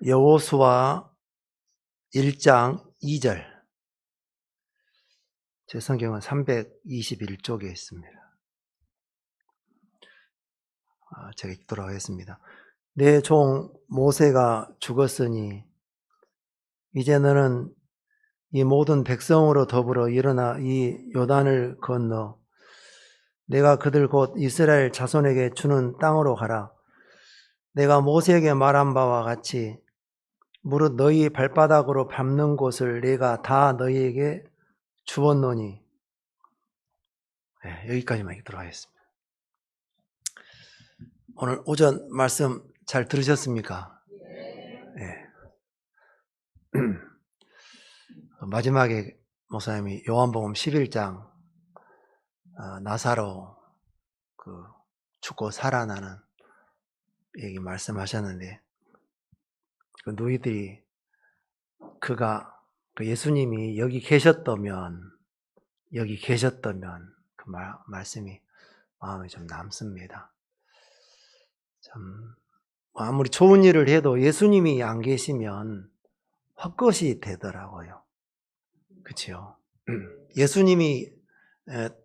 여호수아 1장 2절. 제 성경은 321쪽에 있습니다. 제가 읽도록 하겠습니다. 내 종 모세가 죽었으니 이제 너는 이 모든 백성으로 더불어 일어나 이 요단을 건너 내가 그들 곧 이스라엘 자손에게 주는 땅으로 가라. 내가 모세에게 말한 바와 같이 무릇 너희 발바닥으로 밟는 곳을 내가 다 너희에게 주었노니. 여기까지만 읽도록 하겠습니다. 오늘 오전 말씀 잘 들으셨습니까? 네. 마지막에 목사님이 요한복음 11장 나사로 죽고 살아나는 얘기 말씀하셨는데, 너희들이 예수님이 여기 계셨다면 그 말씀이 마음에 좀 남습니다. 참 아무리 좋은 일을 해도 예수님이 안 계시면 헛것이 되더라고요. 그렇죠? 예수님이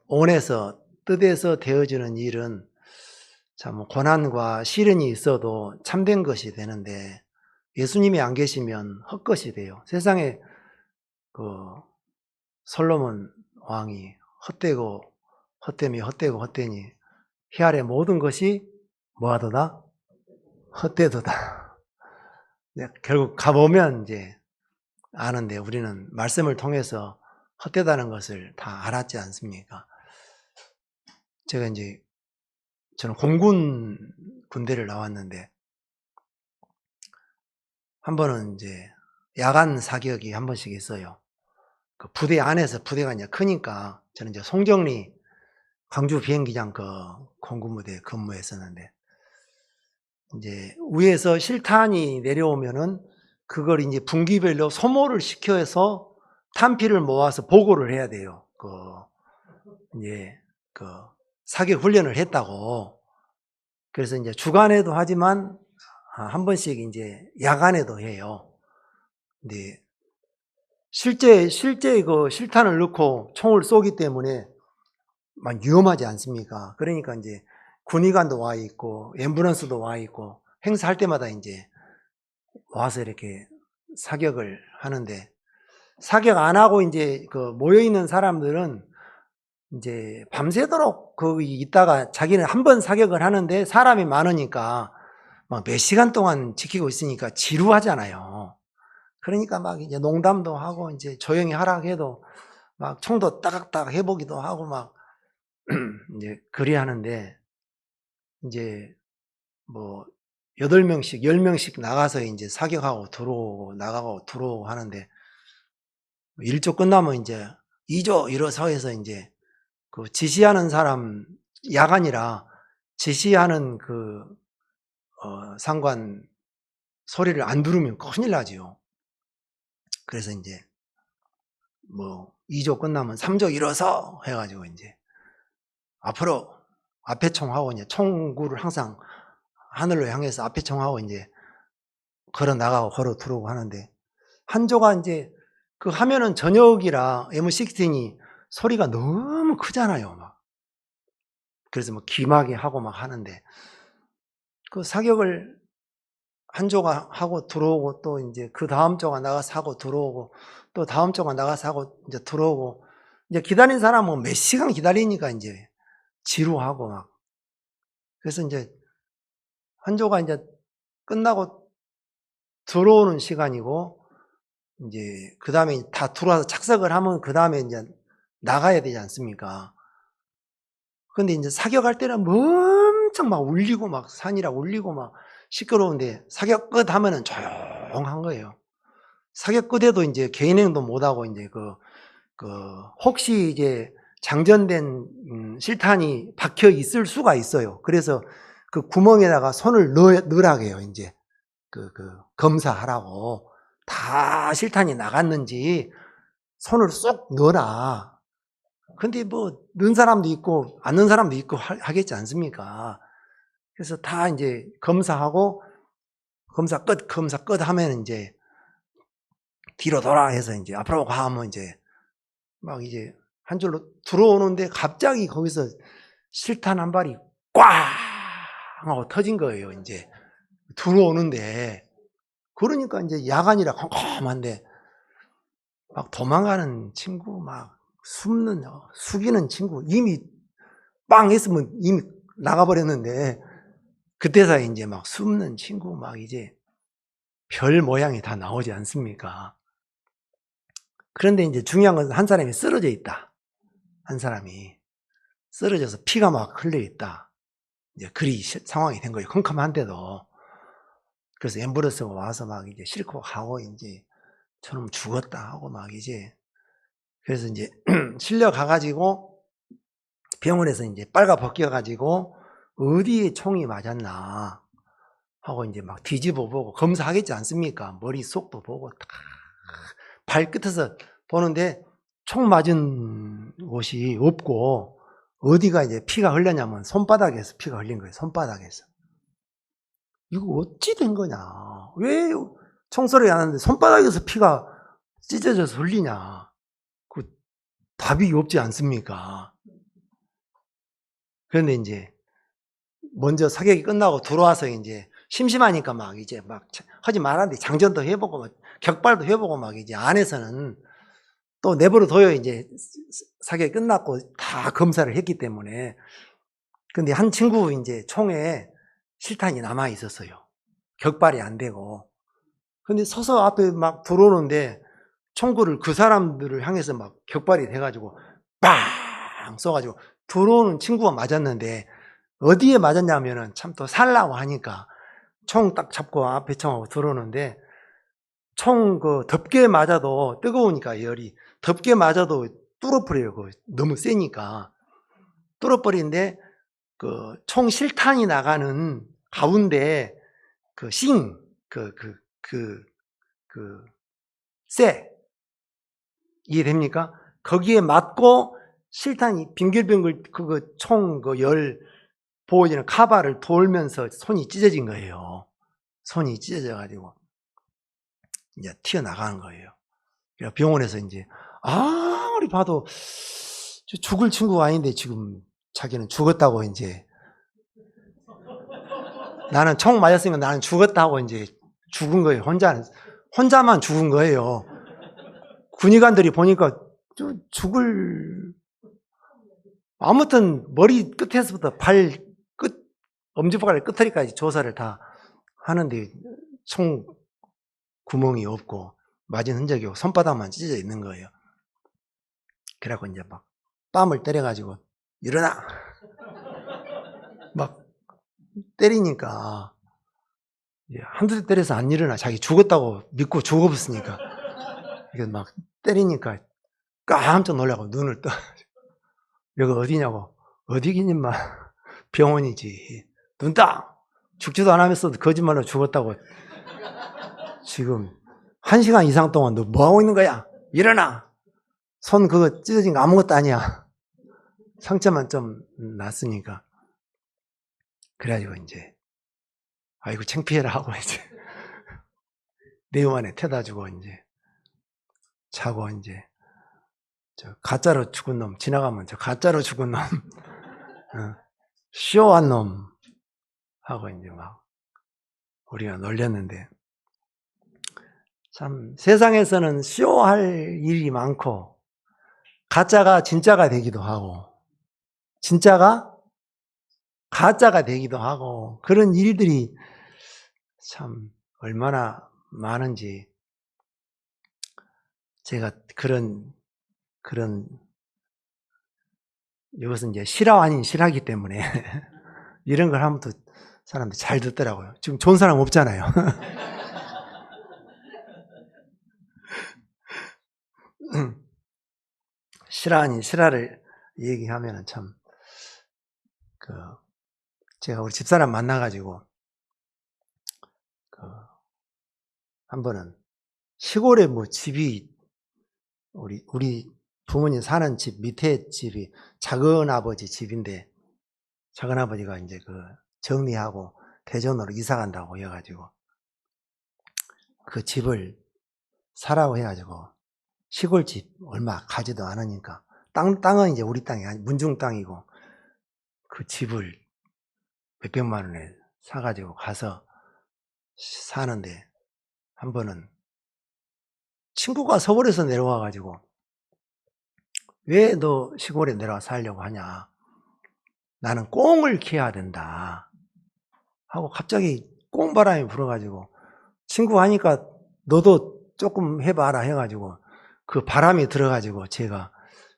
온에서 뜻에서 되어지는 일은 참 고난과 시련이 있어도 참된 것이 되는데, 예수님이 안 계시면 헛것이 돼요. 세상에 솔로몬 왕이 헛되니 희 아래 모든 것이 뭐하도다? 헛되도다. 결국 가보면 이제 아는데, 우리는 말씀을 통해서 헛되다는 것을 다 알았지 않습니까? 저는 공군 군대를 나왔는데, 한 번은 이제 야간 사격이 한 번씩 있어요. 그 부대 안에서, 부대가 이제 크니까, 저는 이제 송정리 광주 비행기장 공군부대에 근무했었는데, 이제 위에서 실탄이 내려오면은 그걸 이제 분기별로 소모를 시켜서 탄피를 모아서 보고를 해야 돼요. 사격 훈련을 했다고. 그래서 이제 주간에도 하지만 한 번씩 이제 야간에도 해요. 근데 실제 실탄을 넣고 총을 쏘기 때문에 막 위험하지 않습니까? 그러니까 이제 군의관도 와 있고 앰뷸런스도 와 있고 행사할 때마다 이제 와서 이렇게 사격을 하는데, 사격 안 하고 이제 모여 있는 사람들은 이제 밤새도록 거기 있다가 자기는 한 번 사격을 하는데, 사람이 많으니까 막 몇 시간 동안 지키고 있으니까 지루하잖아요. 그러니까 막 이제 농담도 하고 이제 조용히 하라 해도 막 총도 따각따각 해보기도 하고 막 이제 그리 하는데, 이제 8명씩 10명씩 나가서 이제 사격하고 들어오고 나가고 들어오고 하는데, 1조 끝나면 이제 2조 일어서서 이제 지시하는 사람, 야간이라 지시하는 상관 소리를 안 들으면 큰일 나지요. 그래서 이제 2조 끝나면 3조 일어서 해가지고 이제 앞으로 앞에 총하고 이제 총구를 항상 하늘로 향해서 앞에 총하고 이제 걸어 나가고 걸어 들어오고 하는데, 한 조가 이제 하면은 저녁이라 M16이 소리가 너무 크잖아요. 막. 그래서 기막이 하고 막 하는데, 사격을 한 조가 하고 들어오고, 또 이제 그 다음 조가 나가서 하고 들어오고, 또 다음 조가 나가서 하고 이제 들어오고, 이제 기다린 사람은 몇 시간 기다리니까 이제 지루하고 막. 그래서 이제 한 조가 이제 끝나고 들어오는 시간이고, 이제 그 다음에 다 들어와서 착석을 하면 그 다음에 이제 나가야 되지 않습니까? 근데 이제 사격할 때는 엄청 막 울리고 막 산이라 울리고 막 시끄러운데, 사격 끝 하면은 조용한 거예요. 사격 끝에도 이제 개인행도 못하고 이제 혹시 이제 장전된 실탄이 박혀 있을 수가 있어요. 그래서 그 구멍에다가 손을 넣으라고 해요. 이제 검사하라고. 다 실탄이 나갔는지 손을 쏙 넣어라. 근데 넣은 사람도 있고 안 넣은 사람도 있고 하겠지 않습니까? 그래서 다 이제 검사하고 검사 끝 하면 이제 뒤로 돌아 해서 이제 앞으로 가 하면 이제 막 이제 한 줄로 들어오는데 갑자기 거기서 실탄 한 발이 꽝 하고 터진 거예요. 이제 들어오는데 그러니까 이제 야간이라 컴컴한데 막 도망가는 친구, 막 숙이는 친구 이미 빵 했으면 이미 나가버렸는데 그때서 이제 막 숨는 친구 막 이제 별 모양이 다 나오지 않습니까? 그런데 이제 중요한 건 한 사람이 쓰러져 있다. 한 사람이 쓰러져서 피가 막 흘러 있다. 이제 그리 상황이 된 거예요. 컴컴한데도. 그래서 앰뷸런스가 와서 막 이제 실고 가고 이제 저놈 죽었다 하고 막 이제 그래서 이제 실려 가가지고 병원에서 이제 빨가 벗겨가지고 어디에 총이 맞았나 하고 이제 막 뒤집어 보고 검사하겠지 않습니까? 머릿속도 보고 다 발끝에서 보는데 총 맞은 곳이 없고 어디가 이제 피가 흘렸냐면 손바닥에서 피가 흘린 거예요. 손바닥에서. 이거 어찌 된 거냐? 왜 총소리 안 하는데 손바닥에서 피가 찢어져서 흘리냐? 그 답이 없지 않습니까? 그런데 이제 먼저 사격이 끝나고 들어와서 이제 심심하니까 막 이제 막 하지 말았는데 장전도 해보고 막 격발도 해보고 막 이제 안에서는 또 내버려 둬요. 이제 사격이 끝났고 다 검사를 했기 때문에. 근데 한 친구 이제 총에 실탄이 남아 있었어요. 격발이 안 되고. 근데 서서 앞에 막 들어오는데 총구를 그 사람들을 향해서 막 격발이 돼가지고 빵 쏘가지고 들어오는 친구가 맞았는데 어디에 맞았냐면은 참 또 살라고 하니까 총 딱 잡고 앞에 총하고 들어오는데 총 그 덥게 맞아도 뜨거우니까 열이 덥게 맞아도 뚫어버려요. 그 너무 세니까 뚫어버리는데 그 총 실탄이 나가는 가운데 그 쇠 이해됩니까? 거기에 맞고 실탄이 빙글빙글 그거 총 그 열 보호지는 카바를 돌면서 손이 찢어진 거예요. 손이 찢어져 가지고 이제 튀어나가는 거예요. 그래서 병원에서 이제 아무리 봐도 죽을 친구가 아닌데 지금 자기는 죽었다고 이제 나는 총 맞았으니까 나는 죽었다고 이제 죽은 거예요. 혼자만 죽은 거예요. 군의관들이 보니까 죽을 아무튼 머리 끝에서부터 발 끝 엄지발가락 끝머리까지 조사를 다 하는데 총 구멍이 없고 맞은 흔적이 없고 손바닥만 찢어져 있는 거예요. 그래갖고 이제 막 뺨을 때려가지고 일어나 막 때리니까 한두 대 때려서 안 일어나. 자기 죽었다고 믿고 죽어봤으니까 이게 막 때리니까 깜짝 놀라고 눈을 떠. 여기 어디냐고. 어디긴 임마. 병원이지. 눈 딱 죽지도 않으면서도 거짓말로 죽었다고. 지금 1시간 이상 동안 너 뭐하고 있는 거야? 일어나. 손 그거 찢어진 거 아무것도 아니야. 상처만 좀 났으니까. 그래가지고 이제 아이고 창피해라 하고 이제 내용 안에 태다 주고 이제 자고 이제 저 가짜로 죽은 놈 지나가면 저 가짜로 죽은 놈 쇼한 놈 하고 이제 막 우리가 놀렸는데 참 세상에서는 쇼할 일이 많고 가짜가 진짜가 되기도 하고 진짜가 가짜가 되기도 하고 그런 일들이 참 얼마나 많은지 제가 그런 이것은 이제 실화 아닌 실화이기 때문에 이런 걸 하면 또 사람들이 잘 듣더라고요. 지금 좋은 사람 없잖아요. 실화 아닌 실화를 얘기하면은 참 제가 우리 집사람 만나가지고 한 번은 시골에 뭐 집이 우리 부모님 사는 집 밑에 집이 작은아버지 집인데 작은아버지가 이제 정리하고 대전으로 이사 간다고 해가지고 그 집을 사라고 해가지고 시골집 얼마 가지도 않으니까 땅은 이제 우리 땅이 아니 문중 땅이고 그 집을 몇백만 원에 사가지고 가서 사는데 한 번은 친구가 서울에서 내려와가지고 왜 너 시골에 내려와 살려고 하냐, 나는 꽁을 키워야 된다 하고 갑자기 꽁바람이 불어가지고 친구 하니까 너도 조금 해봐라 해가지고 그 바람이 들어가지고 제가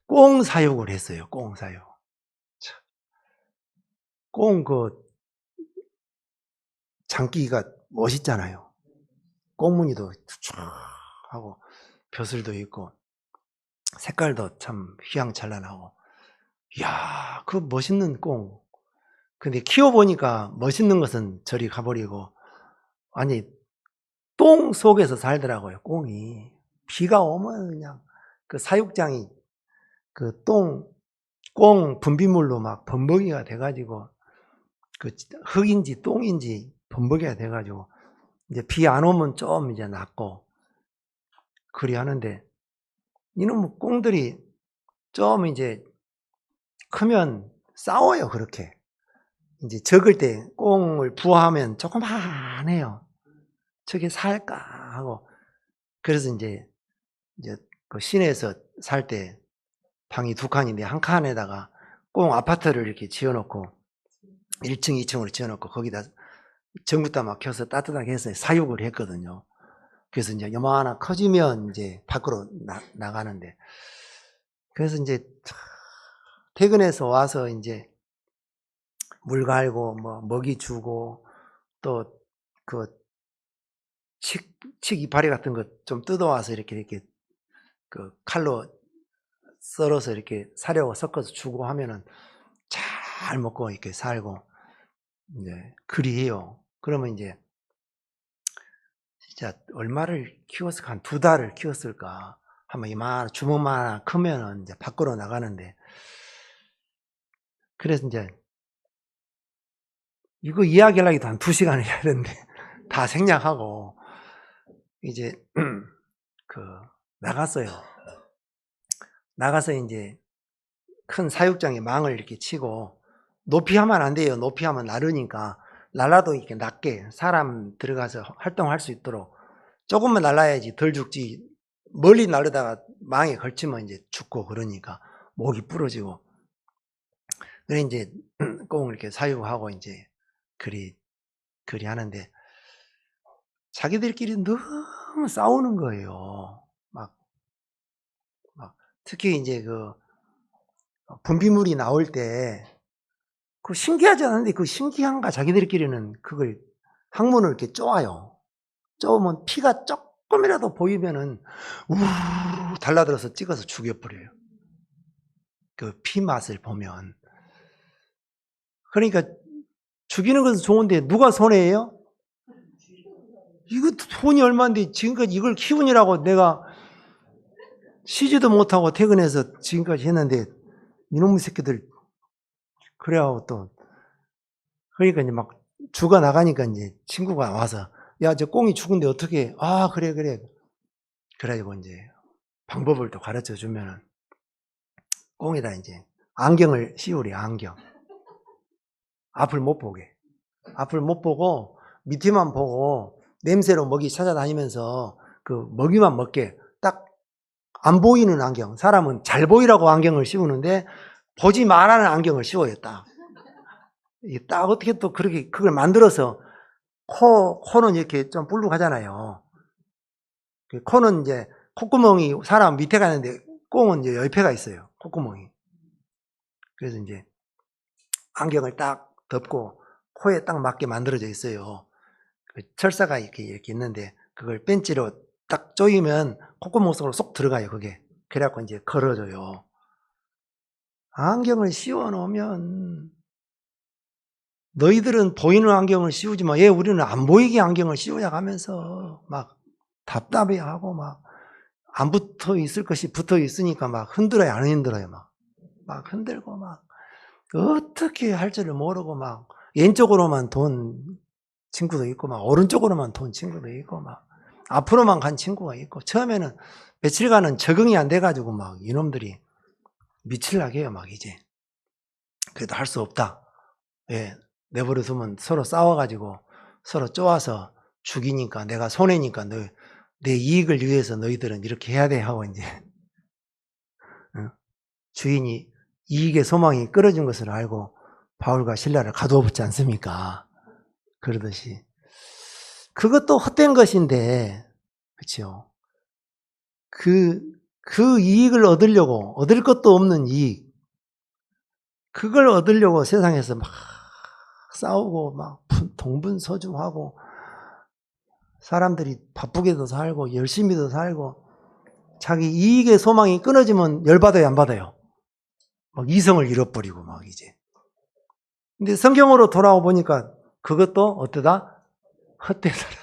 꽁 사육을 했어요. 꽁 사육. 꽁 그 장기가 멋있잖아요. 꽁무늬도 쫙 하고 벼슬도 있고 색깔도 참 휘황찬란하고, 이야 그 멋있는 꽁. 근데 키워보니까 멋있는 것은 저리 가버리고 아니 똥 속에서 살더라고요. 꽁이 비가 오면 그냥 그 사육장이 그 꽁 분비물로 막 범벅이가 돼가지고 그 흙인지 똥인지 범벅이가 돼가지고 이제 비 안 오면 좀 이제 낫고 그리 하는데 이놈의 꽁들이 좀 이제 크면 싸워요. 그렇게 이제 적을 때 꽁을 부화하면 조그만해요. 저게 살까 하고. 그래서 이제 그 시내에서 살 때 방이 2칸인데 한 칸에다가 꽁 아파트를 이렇게 지어놓고 1층 2층으로 지어놓고 거기다 전구다 막 켜서 따뜻하게 해서 사육을 했거든요. 그래서 이제 요만하나 커지면 이제 밖으로 나가는데, 그래서 이제 퇴근해서 와서 이제 물 갈고 뭐 먹이 주고 또 그 칡 이파리 같은 거 좀 뜯어와서 이렇게 그 칼로 썰어서 이렇게 사료와 섞어서 주고 하면은 잘 먹고 이렇게 살고 이제 그리 해요. 그러면 이제 진짜 얼마를 키웠을까? 한 2달을 키웠을까? 한번 이만 주먹만 크면은 이제 밖으로 나가는데, 그래서 이제 이거 이야기하기도 한 2시간을 해야 되는데 다 생략하고 이제 그 나갔어요. 나가서 이제 큰 사육장에 망을 이렇게 치고, 높이 하면 안 돼요. 높이 하면 나르니까 날라도 이렇게 낮게 사람 들어가서 활동할 수 있도록 조금만 날라야지 덜 죽지. 멀리 나르다가 망에 걸치면 이제 죽고 그러니까 목이 부러지고. 그래 이제 꽁을 이렇게 사육하고 이제 그리 하는데 자기들끼리 너무 싸우는 거예요. 막 특히 이제 그 분비물이 나올 때 그 신기하지 않은데 그 신기한가 자기들끼리는 그걸 항문을 이렇게 쪼아요. 쪼으면 피가 조금이라도 보이면은 우르르 달라들어서 찍어서 죽여버려요. 그 피 맛을 보면. 그러니까 죽이는 것은 좋은데 누가 손해예요? 이거 돈이 얼마인데 지금까지 이걸 키우느라고 내가 쉬지도 못하고 퇴근해서 지금까지 했는데 이놈의 새끼들 그래하고 또 그러니까 이제 막 죽어 나가니까 이제 친구가 와서 야 저 꽁이 죽은데 어떻게 해? 아 그래 그래가지고 이제 방법을 또 가르쳐 주면은 꽁에다 이제 안경을 씌우래. 안경. 앞을 못 보게. 앞을 못 보고 밑에만 보고 냄새로 먹이 찾아다니면서 그 먹이만 먹게 딱 안 보이는 안경. 사람은 잘 보이라고 안경을 씌우는데 보지 말라는 안경을 씌워요. 딱. 이게 딱 어떻게 또 그렇게 그걸 만들어서 코는 이렇게 좀 불룩하잖아요. 코는 이제 콧구멍이 사람 밑에 가는데 꽁은 이제 옆에가 있어요. 콧구멍이. 그래서 이제 안경을 딱 덮고 코에 딱 맞게 만들어져 있어요. 그 철사가 이렇게 있는데 그걸 벤치로 딱 조이면 콧구멍 속으로 쏙 들어가요. 그게. 그래갖고 이제 걸어줘요. 안경을 씌워 놓으면 너희들은 보이는 안경을 씌우지만 얘 우리는 안 보이게 안경을 씌우자 하면서 막 답답해하고 막 안 붙어 있을 것이 붙어 있으니까 막 흔들어요. 안 흔들어요. 막 흔들고 막 어떻게 할 줄을 모르고 막 왼쪽으로만 돈 친구도 있고 막 오른쪽으로만 돈 친구도 있고 막 앞으로만 간 친구가 있고, 처음에는 며칠간은 적응이 안 돼가지고 막 이놈들이 미칠나게 해요, 막 이제. 그래도 할 수 없다. 예, 내버려 두면 서로 싸워가지고 서로 쪼아서 죽이니까, 내가 손해니까 내 이익을 위해서 너희들은 이렇게 해야 돼 하고 이제 주인이 이익의 소망이 끊어진 것을 알고 바울과 실라를 가두어 붙지 않습니까? 그러듯이 그것도 헛된 것인데, 그렇죠? 그 이익을 얻으려고, 얻을 것도 없는 이익, 그걸 얻으려고 세상에서 막 싸우고 막 동분서주하고 사람들이 바쁘게도 살고 열심히도 살고 자기 이익의 소망이 끊어지면 열받아요, 안 받아요? 막 이성을 잃어버리고 막 이제. 근데 성경으로 돌아와 보니까 그것도 어떠다? 헛되더라.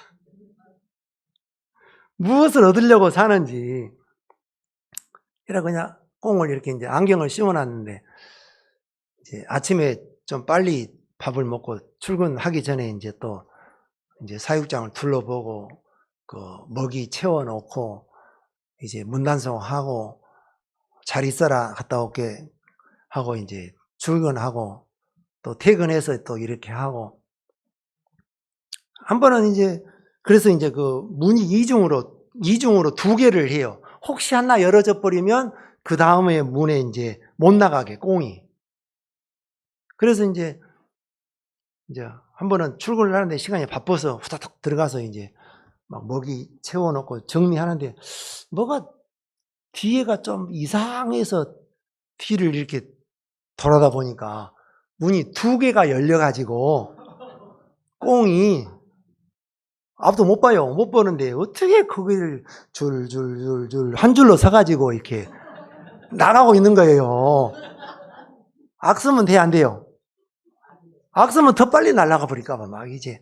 무엇을 얻으려고 사는지. 이라 그냥 꽁을 이렇게 이제 안경을 씌워놨는데, 이제 아침에 좀 빨리 밥을 먹고 출근하기 전에 이제 또 이제 사육장을 둘러보고 그 먹이 채워놓고 이제 문단속하고 잘 있어라 갔다 올게 하고 이제 출근하고 또 퇴근해서 또 이렇게 하고, 한 번은 이제 그래서 이제 그 문이 이중으로 두 개를 해요. 혹시 하나 열어져 버리면 그 다음에 문에 이제 못 나가게 꽁이. 그래서 이제 한 번은 출근을 하는데 시간이 바빠서 후다닥 들어가서 이제 막 먹이 채워놓고 정리하는데 뭐가 뒤에가 좀 이상해서 뒤를 이렇게 돌아다 보니까 문이 두 개가 열려가지고 꽁이 앞도 못 봐요. 못 보는데 어떻게 거기를 줄줄줄줄 한 줄로 서가지고 이렇게 나가고 있는 거예요. 악쓰면 돼, 안 돼요? 악쓰면 더 빨리 날아가 버릴까봐 막 이제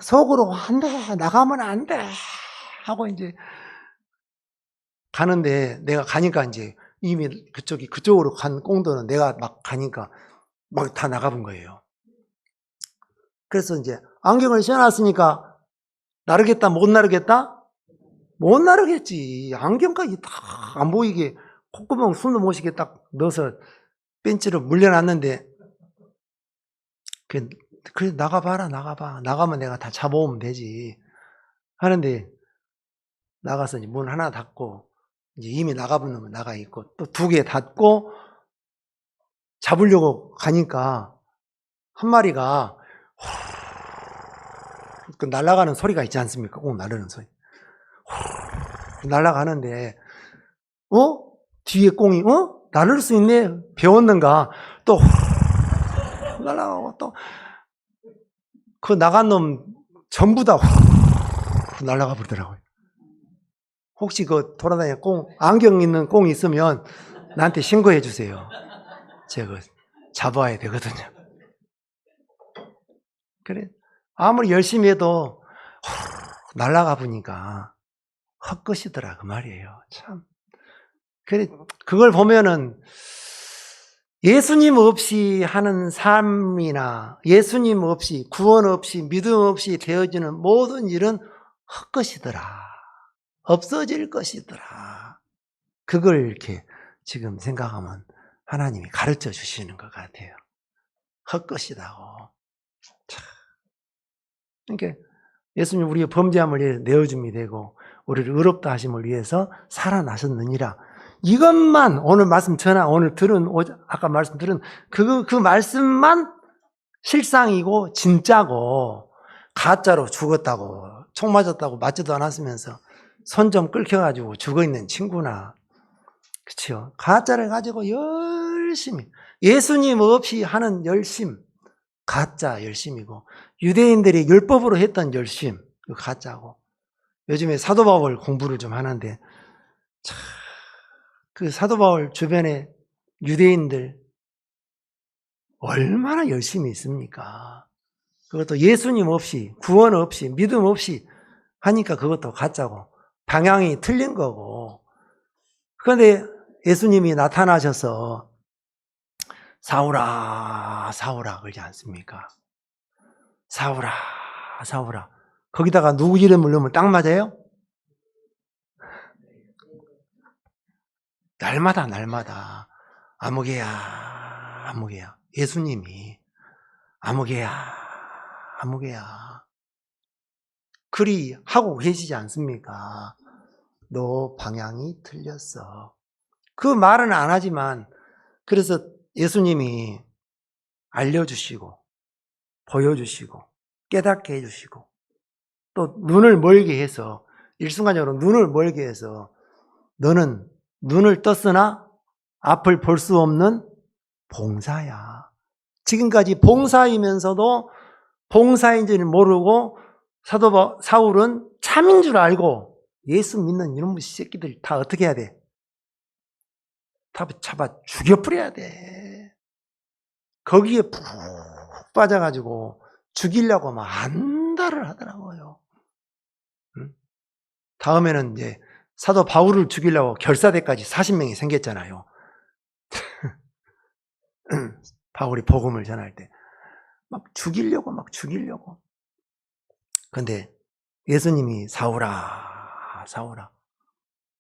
속으로 안 돼, 나가면 안 돼 하고 이제 가는데, 내가 가니까 이제 이미 그쪽으로 간 꽁도는 내가 막 가니까 막 다 나가본 거예요. 그래서 이제 안경을 씌워놨으니까 나르겠다, 못 나르겠다? 못 나르겠지. 안경까지 다 안 보이게 콧구멍 숨도 못 쉬게 딱 넣어서 벤치로 물려놨는데, 그래 나가봐라, 나가봐. 나가면 내가 다 잡아오면 되지 하는데, 나가서 이제 문 하나 닫고 이제 이미 나가본 놈은 나가 있고 또 두 개 닫고 잡으려고 가니까 한 마리가 그 날아가는 소리가 있지 않습니까? 꼭 나르는 소리. 날아가는데 뒤에 꽁이 나를 수 있네 배웠는가 또 날아가고 또 그 나간 놈 전부 다 날아가 버리더라고요. 혹시 그 돌아다니는 꽁, 안경 있는 꽁 있으면 나한테 신고해 주세요. 제가 잡아야 되거든요. 그래, 아무리 열심히 해도 날아가 보니까 헛것이더라 그 말이에요. 참. 그래, 그걸 보면은 예수님 없이 하는 삶이나 예수님 없이 구원 없이 믿음 없이 되어지는 모든 일은 헛것이더라. 없어질 것이더라. 그걸 이렇게 지금 생각하면 하나님이 가르쳐 주시는 것 같아요. 헛것이다고. 그러니까 예수님 우리의 범죄함을 위해 내어줌이 되고 우리를 의롭다 하심을 위해서 살아나셨느니라. 이것만 오늘 말씀 오늘 들은 아까 말씀 들은 그 말씀만 실상이고 진짜고, 가짜로 죽었다고 총 맞았다고 맞지도 않았으면서 손 좀 끌켜가지고 죽어있는 친구나, 그렇죠? 가짜를 가지고 열심히 예수님 없이 하는 열심, 가짜 열심이고, 유대인들이 율법으로 했던 열심, 그 가짜고. 요즘에 사도 바울 공부를 좀 하는데 참, 그 사도 바울 주변에 유대인들 얼마나 열심히 있습니까? 그것도 예수님 없이 구원 없이 믿음 없이 하니까 그것도 가짜고 방향이 틀린 거고. 그런데 예수님이 나타나셔서 사울아 사울아 그러지 않습니까? 사울아 사울아. 거기다가 누구 이름을 넣으면 딱 맞아요? 날마다 아무개야, 아무개야. 예수님이 아무개야, 아무개야. 그리 하고 계시지 않습니까? 너 방향이 틀렸어. 그 말은 안 하지만, 그래서 예수님이 알려주시고, 보여주시고, 깨닫게 해주시고, 또 눈을 멀게 해서, 일순간적으로 눈을 멀게 해서, 너는 눈을 떴으나 앞을 볼 수 없는 봉사야. 지금까지 봉사이면서도 봉사인지는 모르고 사도 사울은 참인 줄 알고 예수 믿는 이놈의 새끼들 다 어떻게 해야 돼? 다 잡아 죽여버려야 돼. 거기에 푹 빠져가지고 죽이려고 막 안달을 하더라고요. 다음에는 이제 사도 바울을 죽이려고 결사대까지 40명이 생겼잖아요. 바울이 복음을 전할 때 막 죽이려고. 근데 예수님이 사울아,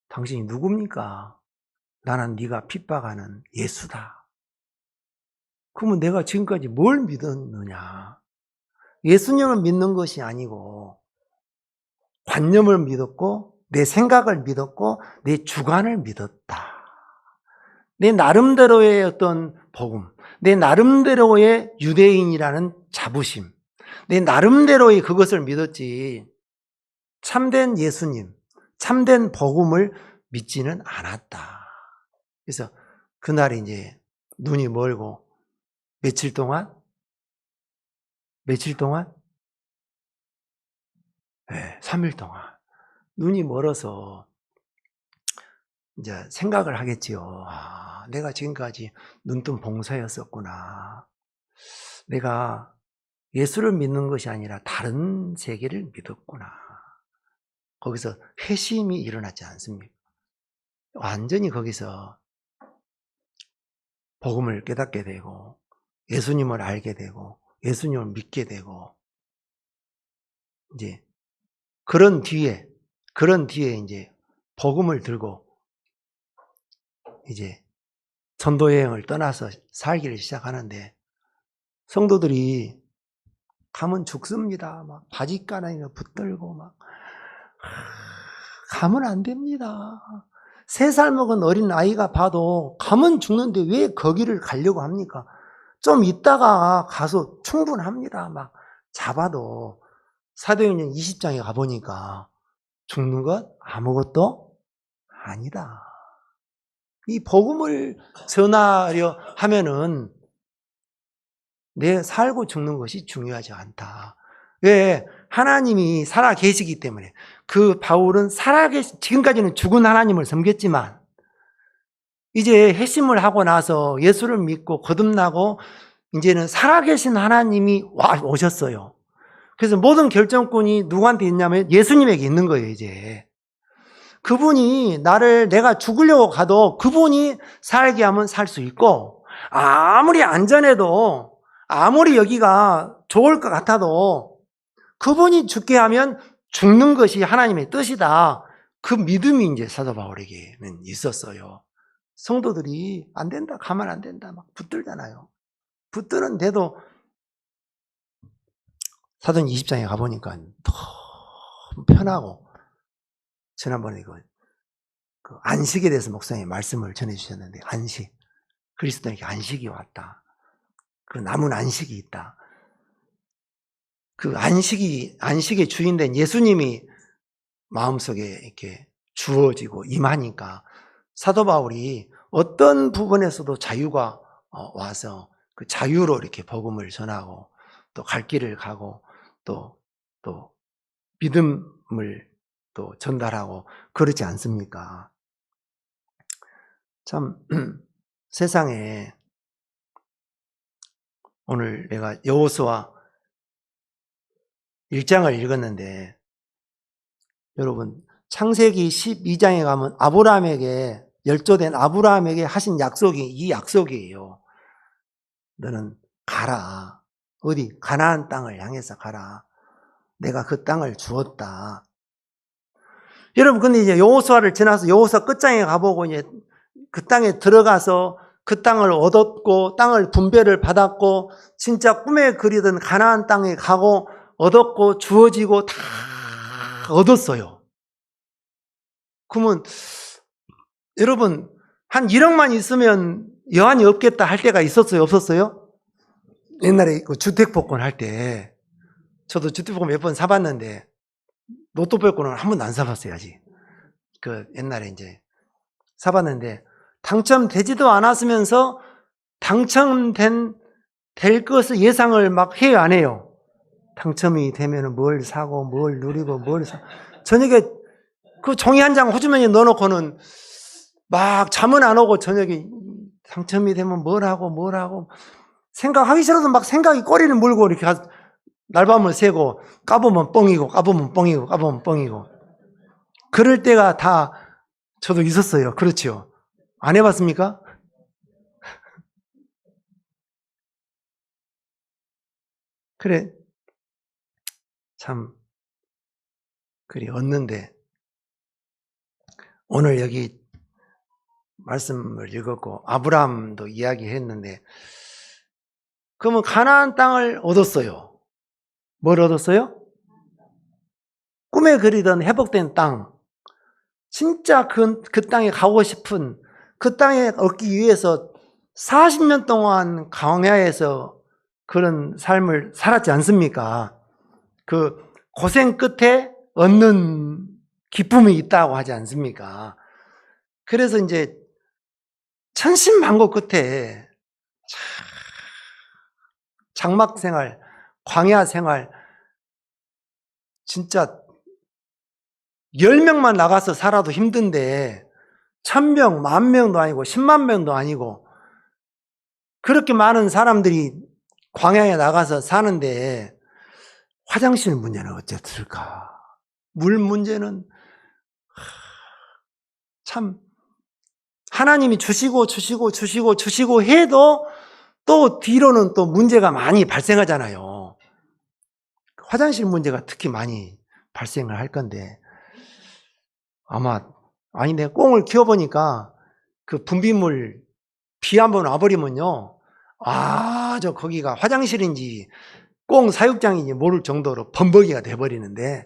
당신이 누굽니까? 나는 네가 핍박하는 예수다. 그러면 내가 지금까지 뭘 믿었느냐? 예수님을 믿는 것이 아니고 관념을 믿었고 내 생각을 믿었고 내 주관을 믿었다. 내 나름대로의 어떤 복음, 내 나름대로의 유대인이라는 자부심, 내 나름대로의 그것을 믿었지 참된 예수님, 참된 복음을 믿지는 않았다. 그래서 그날이 이제 눈이 멀고 며칠 동안? 네, 3일 동안 눈이 멀어서 이제 생각을 하겠지요. 아, 내가 지금까지 눈뜬 봉사였었구나. 내가 예수를 믿는 것이 아니라 다른 세계를 믿었구나. 거기서 회심이 일어나지 않습니까? 완전히 거기서 복음을 깨닫게 되고 예수님을 알게 되고 예수님을 믿게 되고 이제 그런 뒤에 이제 복음을 들고 이제 전도 여행을 떠나서 살기를 시작하는데 성도들이 가면 죽습니다. 막 바짓가랑이가 붙들고 막 가면 안 됩니다. 3살 먹은 어린 아이가 봐도 가면 죽는데 왜 거기를 가려고 합니까? 좀 있다가 가서 충분합니다. 막 잡아도 사도행전 20장에 가보니까 죽는 것 아무것도 아니다. 이 복음을 전하려 하면은 내 살고 죽는 것이 중요하지 않다. 왜? 하나님이 살아 계시기 때문에. 그 바울은 지금까지는 죽은 하나님을 섬겼지만 이제 회심을 하고 나서 예수를 믿고 거듭나고 이제는 살아계신 하나님이 오셨어요. 그래서 모든 결정권이 누구한테 있냐면 예수님에게 있는 거예요, 이제. 그분이 내가 죽으려고 가도 그분이 살게 하면 살 수 있고, 아무리 안전해도, 아무리 여기가 좋을 것 같아도, 그분이 죽게 하면 죽는 것이 하나님의 뜻이다. 그 믿음이 이제 사도 바울에게는 있었어요. 성도들이 안 된다, 가면 안 된다, 막 붙들잖아요. 붙드는데도 사도행 20장에 가보니까 너무 편하고, 지난번에 그 안식에 대해서 목사님이 말씀을 전해주셨는데, 안식. 그리스도에게 안식이 왔다. 그 남은 안식이 있다. 그 안식의 주인된 예수님이 마음속에 이렇게 주어지고 임하니까 사도 바울이 어떤 부분에서도 자유가 와서 그 자유로 이렇게 복음을 전하고 또 갈 길을 가고 또 믿음을 또 전달하고 그렇지 않습니까? 참 세상에 오늘 내가 여호수아 1장을 읽었는데 여러분 창세기 12장에 가면 아브라함에게 열조된 아브라함에게 하신 약속이 이 약속이에요. 너는 가라. 어디 가나안 땅을 향해서 가라. 내가 그 땅을 주었다. 여러분 근데 이제 여호수아를 지나서 여호수아 끝장에 가보고 이제 그 땅에 들어가서 그 땅을 얻었고 땅을 분배를 받았고 진짜 꿈에 그리던 가나안 땅에 가고 얻었고 주어지고 다 얻었어요. 그러면 여러분 한 1억만 있으면 여한이 없겠다 할 때가 있었어요? 없었어요? 옛날에 그 주택복권 할 때 저도 주택복권 몇 번 사봤는데 로또 복권은 한 번도 안 사봤어요. 아직 그 옛날에 이제 사봤는데 당첨되지도 않았으면서 될 것을 예상을 막 해요, 안 해요? 당첨이 되면 뭘 사고 뭘 누리고 뭘 사. 저녁에 그 종이 한 장 호주머니에 넣어놓고는 막 잠은 안 오고 저녁에 당첨이 되면 뭘 하고 생각하기 싫어도 막 생각이 꼬리를 물고 이렇게 날밤을 새고 까보면 뻥이고 까보면 뻥이고 그럴 때가 다 저도 있었어요. 그렇죠? 안 해봤습니까? 그래 참 그리 얻는데 오늘 여기 말씀을 읽었고 아브라함도 이야기했는데 그러면 가나안 땅을 얻었어요. 뭘 얻었어요? 꿈에 그리던 회복된 땅. 진짜 그 땅에 가고 싶은 그 땅에 얻기 위해서 40년 동안 광야에서 그런 삶을 살았지 않습니까? 그 고생 끝에 얻는 기쁨이 있다고 하지 않습니까? 그래서 이제 천신만고 끝에 장막 생활, 광야 생활, 진짜 10명만 나가서 살아도 힘든데 1000명, 10,000명도 아니고 10만 명도 아니고 그렇게 많은 사람들이 광야에 나가서 사는데 화장실 문제는 어쨌을까? 물 문제는 참 하나님이 주시고 해도 또 뒤로는 또 문제가 많이 발생하잖아요. 화장실 문제가 특히 많이 발생을 할 건데 아니 내가 꽁을 키워보니까 그 분비물 비 한번 와버리면요 저 거기가 화장실인지 꽁 사육장인지 모를 정도로 범벅이가 돼버리는데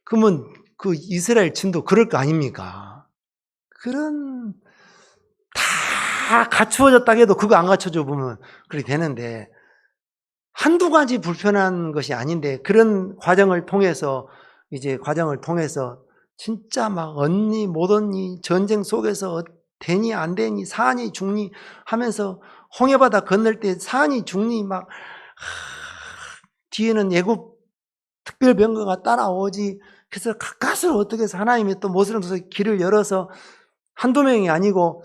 그러면 그 이스라엘 진도 그럴 거 아닙니까? 그런 다 갖추어졌다 해도 그거 안 갖춰져 보면 그렇게 되는데 한두 가지 불편한 것이 아닌데 그런 과정을 통해서 진짜 막 얻니 못 얻니 전쟁 속에서 되니 안 되니 사니 죽니 하면서 홍해바다 건널 때 사니 죽니 막 뒤에는 애굽 특별병거가 따라오지. 그래서 가까스로 어떻게 해서 하나님이 또 못을 써서 길을 열어서 한두 명이 아니고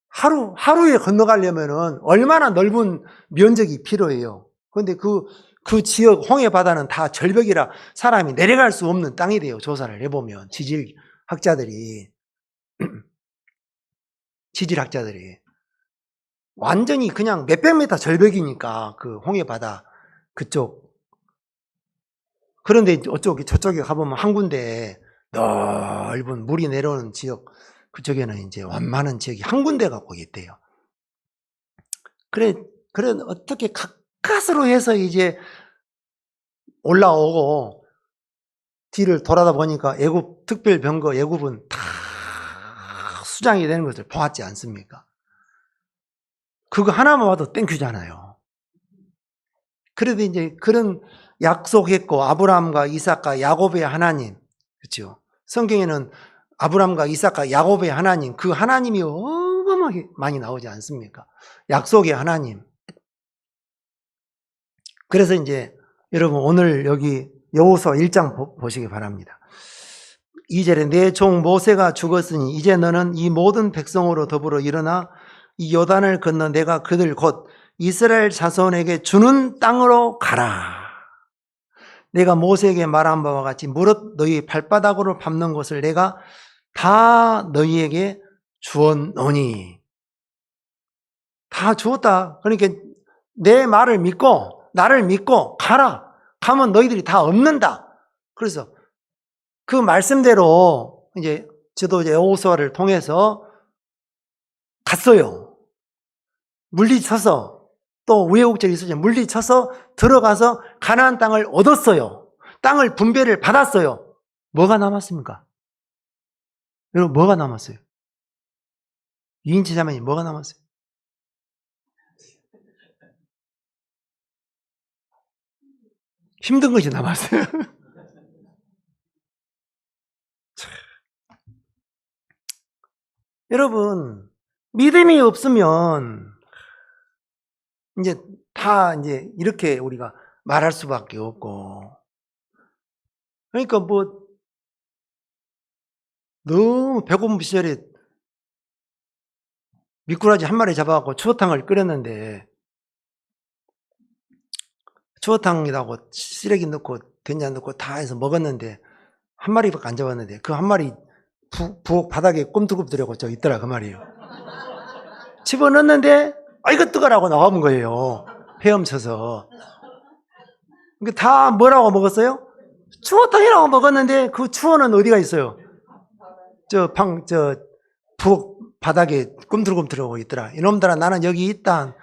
하루에 건너가려면은 얼마나 넓은 면적이 필요해요. 그런데 그 지역 홍해 바다는 다 절벽이라 사람이 내려갈 수 없는 땅이 돼요. 조사를 해보면 지질학자들이 완전히 그냥 몇백 미터 절벽이니까 그 홍해 바다 그쪽. 그런데 저쪽에 가보면 한 군데 넓은 물이 내려오는 지역 그쪽에는 이제 완만한 지역이 한 군데 갖고 있대요. 그래 어떻게 가까스로 해서 이제 올라오고 뒤를 돌아다 보니까 애굽 특별병거 애굽은 다 수장이 되는 것을 보았지 않습니까? 그거 하나만 봐도 땡큐잖아요. 그래도 이제 그런 약속했고 아브라함과 이삭과 야곱의 하나님, 그렇죠? 성경에는 아브라함과 이삭과 야곱의 하나님, 그 하나님이 어마어마하게 많이 나오지 않습니까? 약속의 하나님. 그래서 이제 여러분 오늘 여기 여호수아 1장 보시기 바랍니다. 2절에 내 종 모세가 죽었으니 이제 너는 이 모든 백성으로 더불어 일어나 이 요단을 건너 내가 그들 곧 이스라엘 자손에게 주는 땅으로 가라. 내가 모세에게 말한 바와 같이 무릇 너희 발바닥으로 밟는 것을 내가 다 너희에게 주었노니. 다 주었다. 그러니까 내 말을 믿고 나를 믿고 가라. 가면 너희들이 다 얻는다. 그래서 그 말씀대로 이제 저도 여호수아를 통해서 갔어요. 물리쳐서, 또 우여곡절이 있었죠. 물리쳐서 들어가서 가나안 땅을 얻었어요. 땅을 분배를 받았어요. 뭐가 남았습니까? 여러분, 뭐가 남았어요? 이인치 자매니 뭐가 남았어요? 힘든 것이 남았어요. 여러분, 믿음이 없으면 이제 다 이제 이렇게 우리가 말할 수밖에 없고, 그러니까 뭐 너무 배고픈 시절에 미꾸라지 한 마리 잡아갖고 추어탕을 끓였는데, 추어탕이라고 쓰레기 넣고 된장 넣고 다 해서 먹었는데 한 마리밖에 안 잡았는데 그 한 마리 부엌 바닥에 꿈틀꿈틀하고 저 있더라 그 말이에요. 집어넣었는데 이거 뜨거라고 나와본 거예요. 헤엄쳐서. 그러니까 다 뭐라고 먹었어요? 추어탕이라고 먹었는데 그 추어는 어디가 있어요? 저 부엌 바닥에 꿈틀꿈틀하고 있더라. 이놈들아, 나는 여기 있다.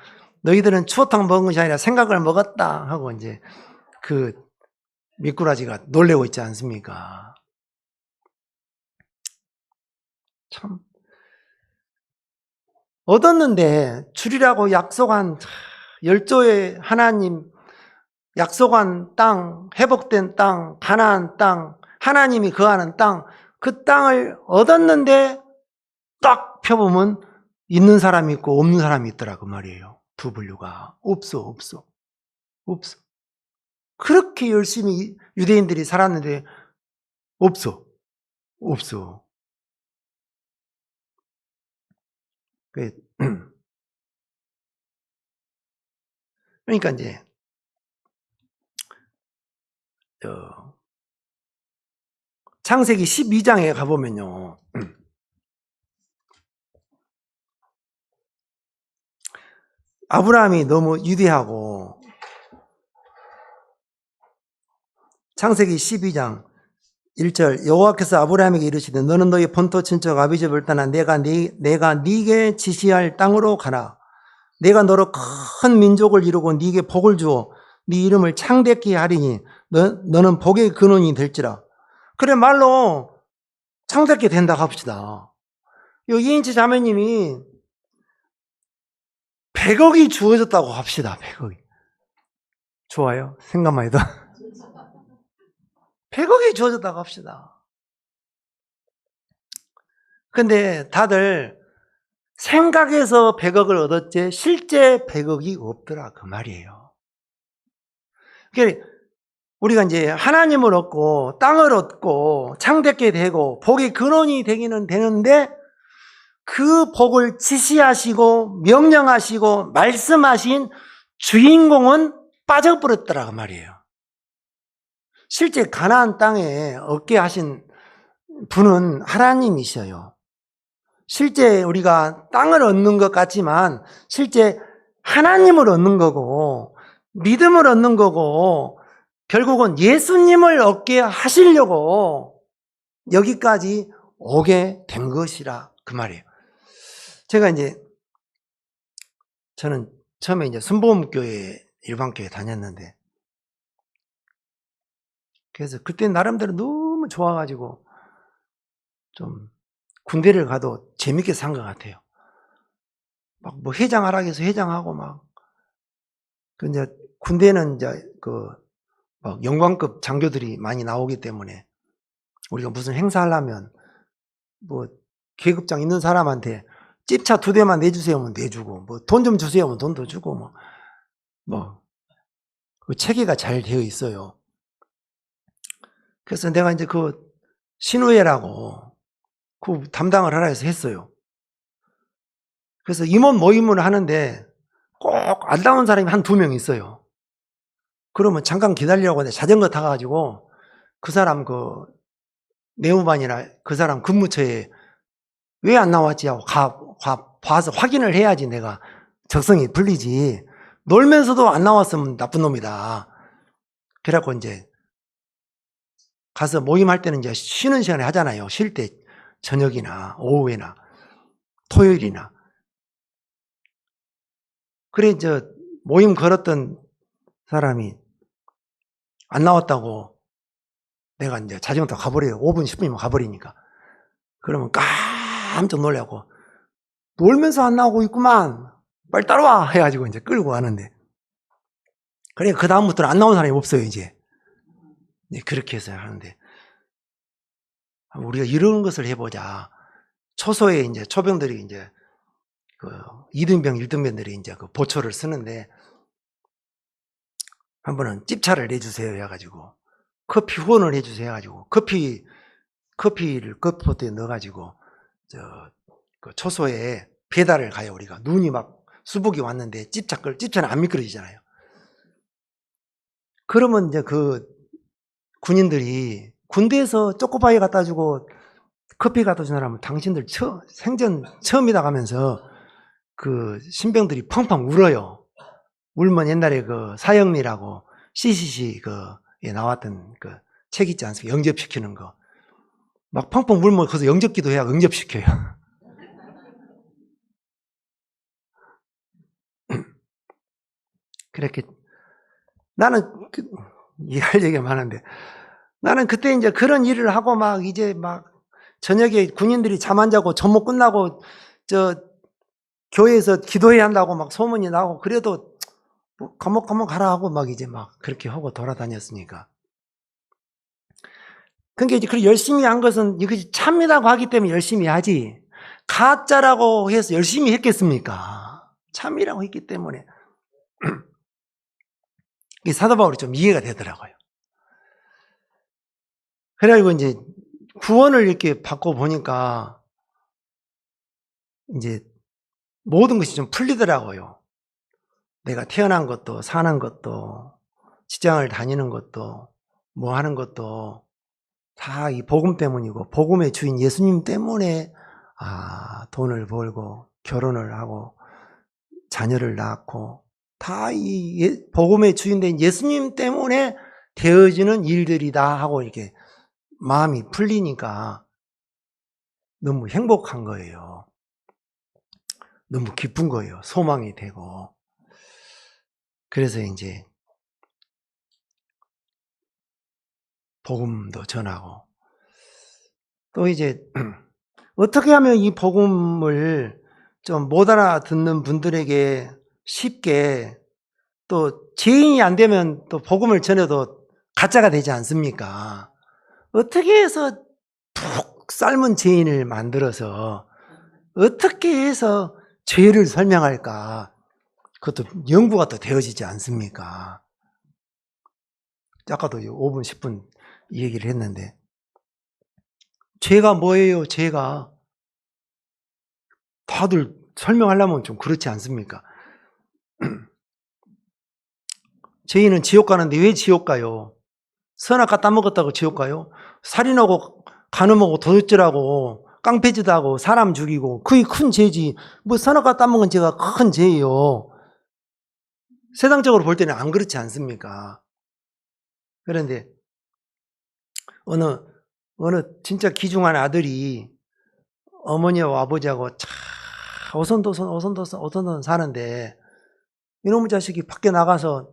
너희들은 추어탕 먹은 것이 아니라 생각을 먹었다 하고 이제 그 미꾸라지가 놀래고 있지 않습니까? 참 얻었는데 주리라고 약속한 열조의 하나님, 약속한 땅, 회복된 땅, 가나안 땅, 하나님이 거하는 땅, 그 땅을 얻었는데 딱 펴보면 있는 사람이 있고 없는 사람이 있더라 그 말이에요. 두 분류가 없어. 그렇게 열심히 유대인들이 살았는데 없어. 그러니까 이제 창세기 12장에 가보면요, 아브라함이 너무 유대하고, 창세기 12장 1절, 여호와께서 아브라함에게 이르시되 너는 너희 본토 친척 아비 집을 떠나 내가 네게 지시할 땅으로 가라. 내가 너로 큰 민족을 이루고 네게 복을 주어 네 이름을 창대케 하리니 너는 복의 근원이 될지라. 그래, 말로 창대케 된다고 합시다. 이인치 자매님이 100억이 주어졌다고 합시다. 100억이. 좋아요? 생각만 해도. 100억이 주어졌다고 합시다. 근데 다들 생각에서 100억을 얻었지 실제 100억이 없더라 그 말이에요. 그러니까 우리가 이제 하나님을 얻고 땅을 얻고 창대케 되고 복의 근원이 되기는 되는데 그 복을 지시하시고 명령하시고 말씀하신 주인공은 빠져버렸더라 그 말이에요. 실제 가나안 땅에 얻게 하신 분은 하나님이셔요. 실제 우리가 땅을 얻는 것 같지만 실제 하나님을 얻는 거고 믿음을 얻는 거고 결국은 예수님을 얻게 하시려고 여기까지 오게 된 것이라 그 말이에요. 저는 처음에 이제 순복음교회 일반교회 다녔는데, 그래서 그때 나름대로 너무 좋아가지고 좀 군대를 가도 재밌게 산 것 같아요. 막 뭐 회장하라 해서 회장하고 막. 근데 군대는 이제 막 영광급 장교들이 많이 나오기 때문에 우리가 무슨 행사하려면 뭐 계급장 있는 사람한테 찝차 2대만 내주세요 하면 내주고, 뭐 돈 좀 주세요 하면 돈도 주고, 그 체계가 잘 되어 있어요. 그래서 내가 이제 그 신우회라고 그 담당을 하라 해서 했어요. 그래서 임원 모임을 하는데 꼭 안 나온 사람이 한 2명 있어요. 그러면 잠깐 기다리라고 내가 자전거 타가지고 그 사람 그 내무반이나 그 사람 근무처에 왜 안 나왔지 하고 봐서 확인을 해야지 내가 적성이 풀리지. 놀면서도 안 나왔으면 나쁜 놈이다. 그래갖고 이제 가서 모임할 때는 이제 쉬는 시간에 하잖아요. 쉴 때 저녁이나 오후에나 토요일이나. 그래, 모임 걸었던 사람이 안 나왔다고 내가 이제 자전거 타고 가버려요. 5분, 10분이면 가버리니까. 그러면 깜짝 놀라고, 놀면서 안 나오고 있구만. 빨리 따라와! 해가지고 이제 끌고 가는데. 그러니까 그다음부터는 안 나온 사람이 없어요, 이제. 네, 그렇게 해서 하는데. 우리가 이런 것을 해보자. 초소에 이제 초병들이 이제 2등병, 1등병들이 이제 그 보초를 쓰는데, 한 번은 찝차를 내주세요 해가지고, 커피 후원을 해주세요 해가지고, 커피를 커피포트에 넣어가지고, 그 초소에 배달을 가요, 우리가. 눈이 막 수복이 왔는데, 찝차는 안 미끄러지잖아요. 그러면 이제 그 군인들이 군대에서 초코파이 갖다 주고 커피 갖다 준 사람은 당신들 생전 처음이다 가면서 그 신병들이 펑펑 울어요. 울면 옛날에 그 사형리라고 CCC 그에 나왔던 그 책 있지 않습니까? 영접시키는 거. 막 펑펑 울면 거기서 영접기도 해야 영접시켜요. 그렇게 나는 이해할 얘기가 많은데, 나는 그때 이제 그런 일을 하고 막 이제 막 저녁에 군인들이 잠 안 자고 전목 끝나고 교회에서 기도해야 한다고 막 소문이 나고, 그래도 뭐 감옥 가라 하고 막 이제 막 그렇게 하고 돌아다녔으니까. 그러니까 이제 그 열심히 한 것은 이것이 참이라고 하기 때문에 열심히 하지, 가짜라고 해서 열심히 했겠습니까? 참이라고 했기 때문에. 이 사도 바울이 좀 이해가 되더라고요. 그래가지고 이제 구원을 이렇게 받고 보니까 이제 모든 것이 좀 풀리더라고요. 내가 태어난 것도, 사는 것도, 직장을 다니는 것도, 뭐 하는 것도 다 이 복음 때문이고, 복음의 주인 예수님 때문에 돈을 벌고 결혼을 하고 자녀를 낳고, 다 이 복음의 주인된 예수님 때문에 되어지는 일들이다 하고 이렇게 마음이 풀리니까 너무 행복한 거예요. 너무 기쁜 거예요. 소망이 되고. 그래서 이제 복음도 전하고, 또 이제 어떻게 하면 이 복음을 좀 못 알아듣는 분들에게 쉽게, 또 죄인이 안 되면 또 복음을 전해도 가짜가 되지 않습니까? 어떻게 해서 푹 삶은 죄인을 만들어서 어떻게 해서 죄를 설명할까? 그것도 연구가 또 되어지지 않습니까? 아까도 5분, 10분 이 얘기를 했는데, 죄가 뭐예요? 죄가 다들 설명하려면 좀 그렇지 않습니까? 죄인은 지옥 가는데 왜 지옥 가요? 선악과 따먹었다고 지옥 가요? 살인하고 간음하고 도둑질하고 깡패짓도 하고 사람 죽이고, 그게 큰 죄지. 뭐 선악과 따먹은 죄가 큰 죄예요. 세상적으로 볼 때는 안 그렇지 않습니까? 그런데 어느 진짜 귀중한 아들이 어머니와 아버지하고 차 오손도손 사는데, 이놈의 자식이 밖에 나가서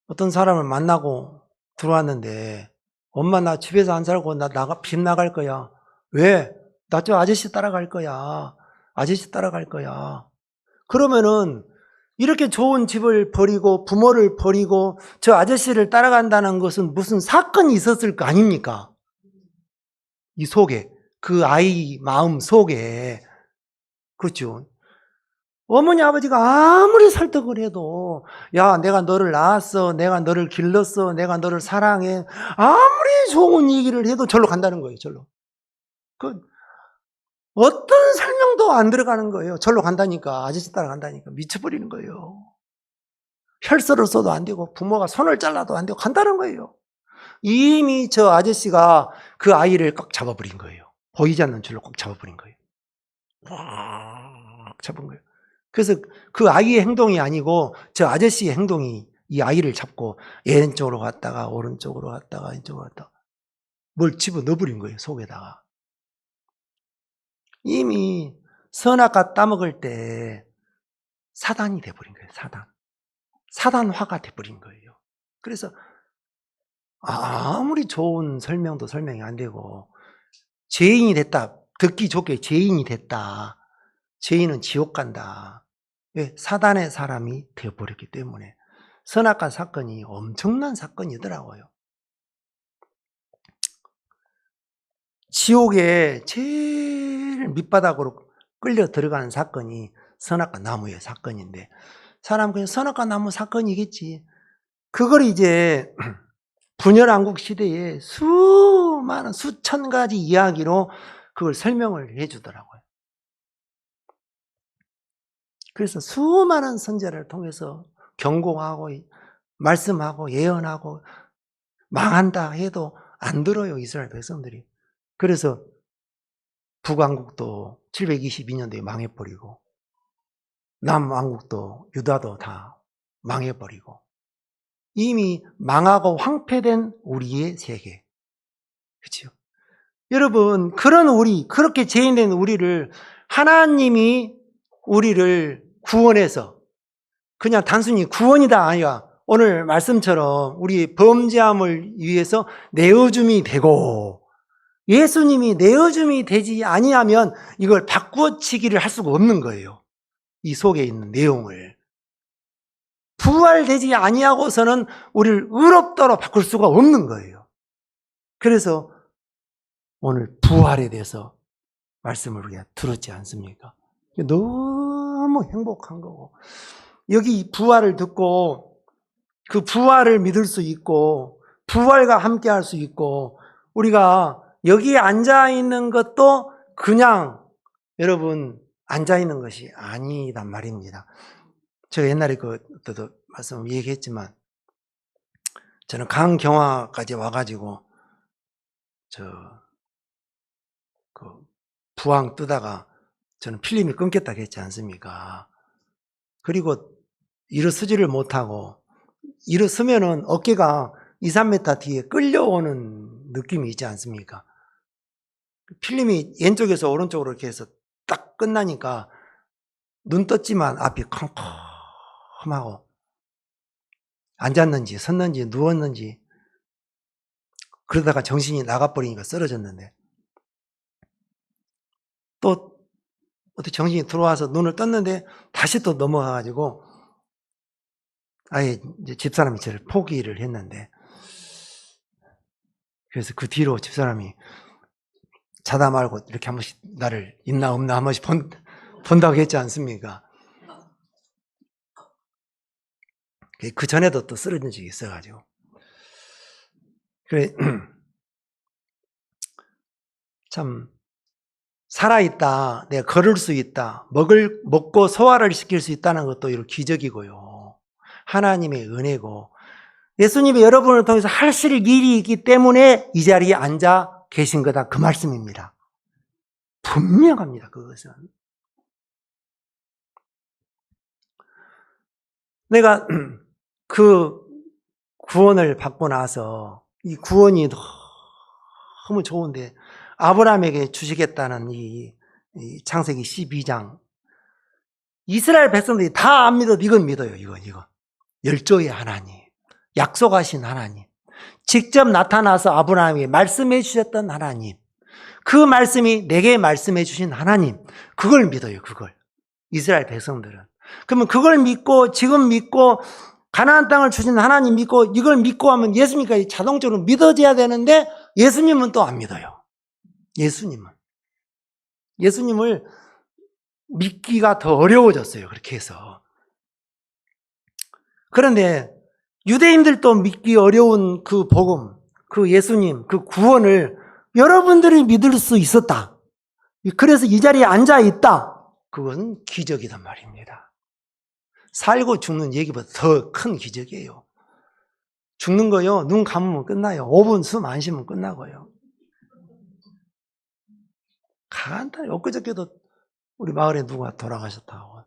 어떤 사람을 만나고 들어왔는데, 엄마 나 집에서 안 살고 집 나갈 거야. 왜? 나 저 아저씨 따라갈 거야. 아저씨 따라갈 거야. 그러면은 이렇게 좋은 집을 버리고 부모를 버리고 저 아저씨를 따라간다는 것은 무슨 사건이 있었을 거 아닙니까? 이 속에, 그 아이 마음 속에. 그렇죠. 어머니 아버지가 아무리 설득을 해도, 야 내가 너를 낳았어, 내가 너를 길렀어, 내가 너를 사랑해, 아무리 좋은 얘기를 해도 절로 간다는 거예요. 절로. 어떤 설명도 안 들어가는 거예요. 절로 간다니까, 아저씨 따라간다니까. 미쳐버리는 거예요. 혈서를 써도 안 되고 부모가 손을 잘라도 안 되고 간다는 거예요. 이미 저 아저씨가 그 아이를 꽉 잡아버린 거예요. 보이지 않는 줄로 꽉 잡아버린 거예요. 꽉 잡은 거예요. 그래서 그 아이의 행동이 아니고 저 아저씨의 행동이 이 아이를 잡고 왼쪽으로 갔다가 오른쪽으로 갔다가 왼쪽으로 갔다가 뭘 집어넣어버린 거예요, 속에다가. 이미 선악과 따먹을 때 사단이 돼버린 거예요. 사단화가 돼버린 거예요. 그래서 아무리 좋은 설명도 설명이 안 되고, 죄인이 됐다, 듣기 좋게 죄인이 됐다, 죄인은 지옥 간다. 왜? 사단의 사람이 되어버렸기 때문에. 선악과 사건이 엄청난 사건이더라고요. 지옥에 제일 밑바닥으로 끌려 들어가는 사건이 선악과 나무의 사건인데, 사람 그냥 선악과 나무 사건이겠지. 그걸 이제 분열왕국 시대에 수많은 수천 가지 이야기로 그걸 설명을 해주더라고요. 그래서 수많은 선지자를 통해서 경고하고 말씀하고 예언하고 망한다 해도 안 들어요, 이스라엘 백성들이. 그래서 북왕국도 722년도에 망해버리고, 남왕국도 유다도 다 망해버리고, 이미 망하고 황폐된 우리의 세계. 그렇죠? 여러분, 그렇게 죄인된 우리를 하나님이 우리를 구원해서 그냥 단순히 구원이다 아니야. 오늘 말씀처럼 우리 범죄함을 위해서 내어줌이 되고, 예수님이 내어줌이 되지 아니하면 이걸 바꾸어치기를 할 수가 없는 거예요. 이 속에 있는 내용을. 부활되지 아니하고서는 우리를 의롭다로 바꿀 수가 없는 거예요. 그래서 오늘 부활에 대해서 말씀을 우리가 들었지 않습니까? 너무 행복한 거고, 여기 부활을 듣고 그 부활을 믿을 수 있고 부활과 함께 할 수 있고, 우리가 여기에 앉아있는 것도 그냥 여러분 앉아있는 것이 아니단 말입니다. 제가 옛날에 그때도 말씀 얘기했지만, 저는 강경화까지 와가지고 부항 뜨다가 저는 필름이 끊겼다고 했지 않습니까? 그리고 일어서지를 못하고, 일어서면은 어깨가 2, 3m 뒤에 끌려오는 느낌이 있지 않습니까? 필름이 왼쪽에서 오른쪽으로 이렇게 해서 딱 끝나니까 눈 떴지만 앞이 컴컴하고, 앉았는지 섰는지 누웠는지, 그러다가 정신이 나가버리니까 쓰러졌는데, 또 어떻게 정신이 들어와서 눈을 떴는데 다시 또 넘어가가지고 아예 이제 집사람이 저를 포기를 했는데, 그래서 그 뒤로 집사람이 자다 말고 이렇게 한 번씩 나를 있나 없나 한 번씩 본다고 했지 않습니까? 그 전에도 또 쓰러진 적이 있어가지고. 그래, 참, 살아있다, 내가 걸을 수 있다, 먹고 소화를 시킬 수 있다는 것도 이런 기적이고요. 하나님의 은혜고, 예수님이 여러분을 통해서 하실 일이 있기 때문에 이 자리에 앉아 계신 거다, 그 말씀입니다. 분명합니다, 그것은. 내가 그 구원을 받고 나서 이 구원이 너무 좋은데, 아브라함에게 주시겠다는 이 창세기 12장, 이스라엘 백성들이 다 안 믿어도 이건 믿어요. 이거 열조의 하나님, 약속하신 하나님, 직접 나타나서 아브라함에게 말씀해 주셨던 하나님, 그 말씀이 내게 말씀해 주신 하나님, 그걸 믿어요. 그걸 이스라엘 백성들은. 그러면 그걸 믿고, 지금 믿고, 가나안 땅을 주신 하나님 믿고, 이걸 믿고 하면 예수님까지 자동적으로 믿어져야 되는데, 예수님은 또 안 믿어요. 예수님을 믿기가 더 어려워졌어요. 그렇게 해서. 그런데 유대인들도 믿기 어려운 그 복음, 그 예수님, 그 구원을 여러분들이 믿을 수 있었다. 그래서 이 자리에 앉아 있다. 그건 기적이란 말입니다. 살고 죽는 얘기보다 더 큰 기적이에요. 죽는 거요, 눈 감으면 끝나요. 5분 숨 안 쉬면 끝나고요. 간단히 엊그저께도 우리 마을에 누가 돌아가셨다고.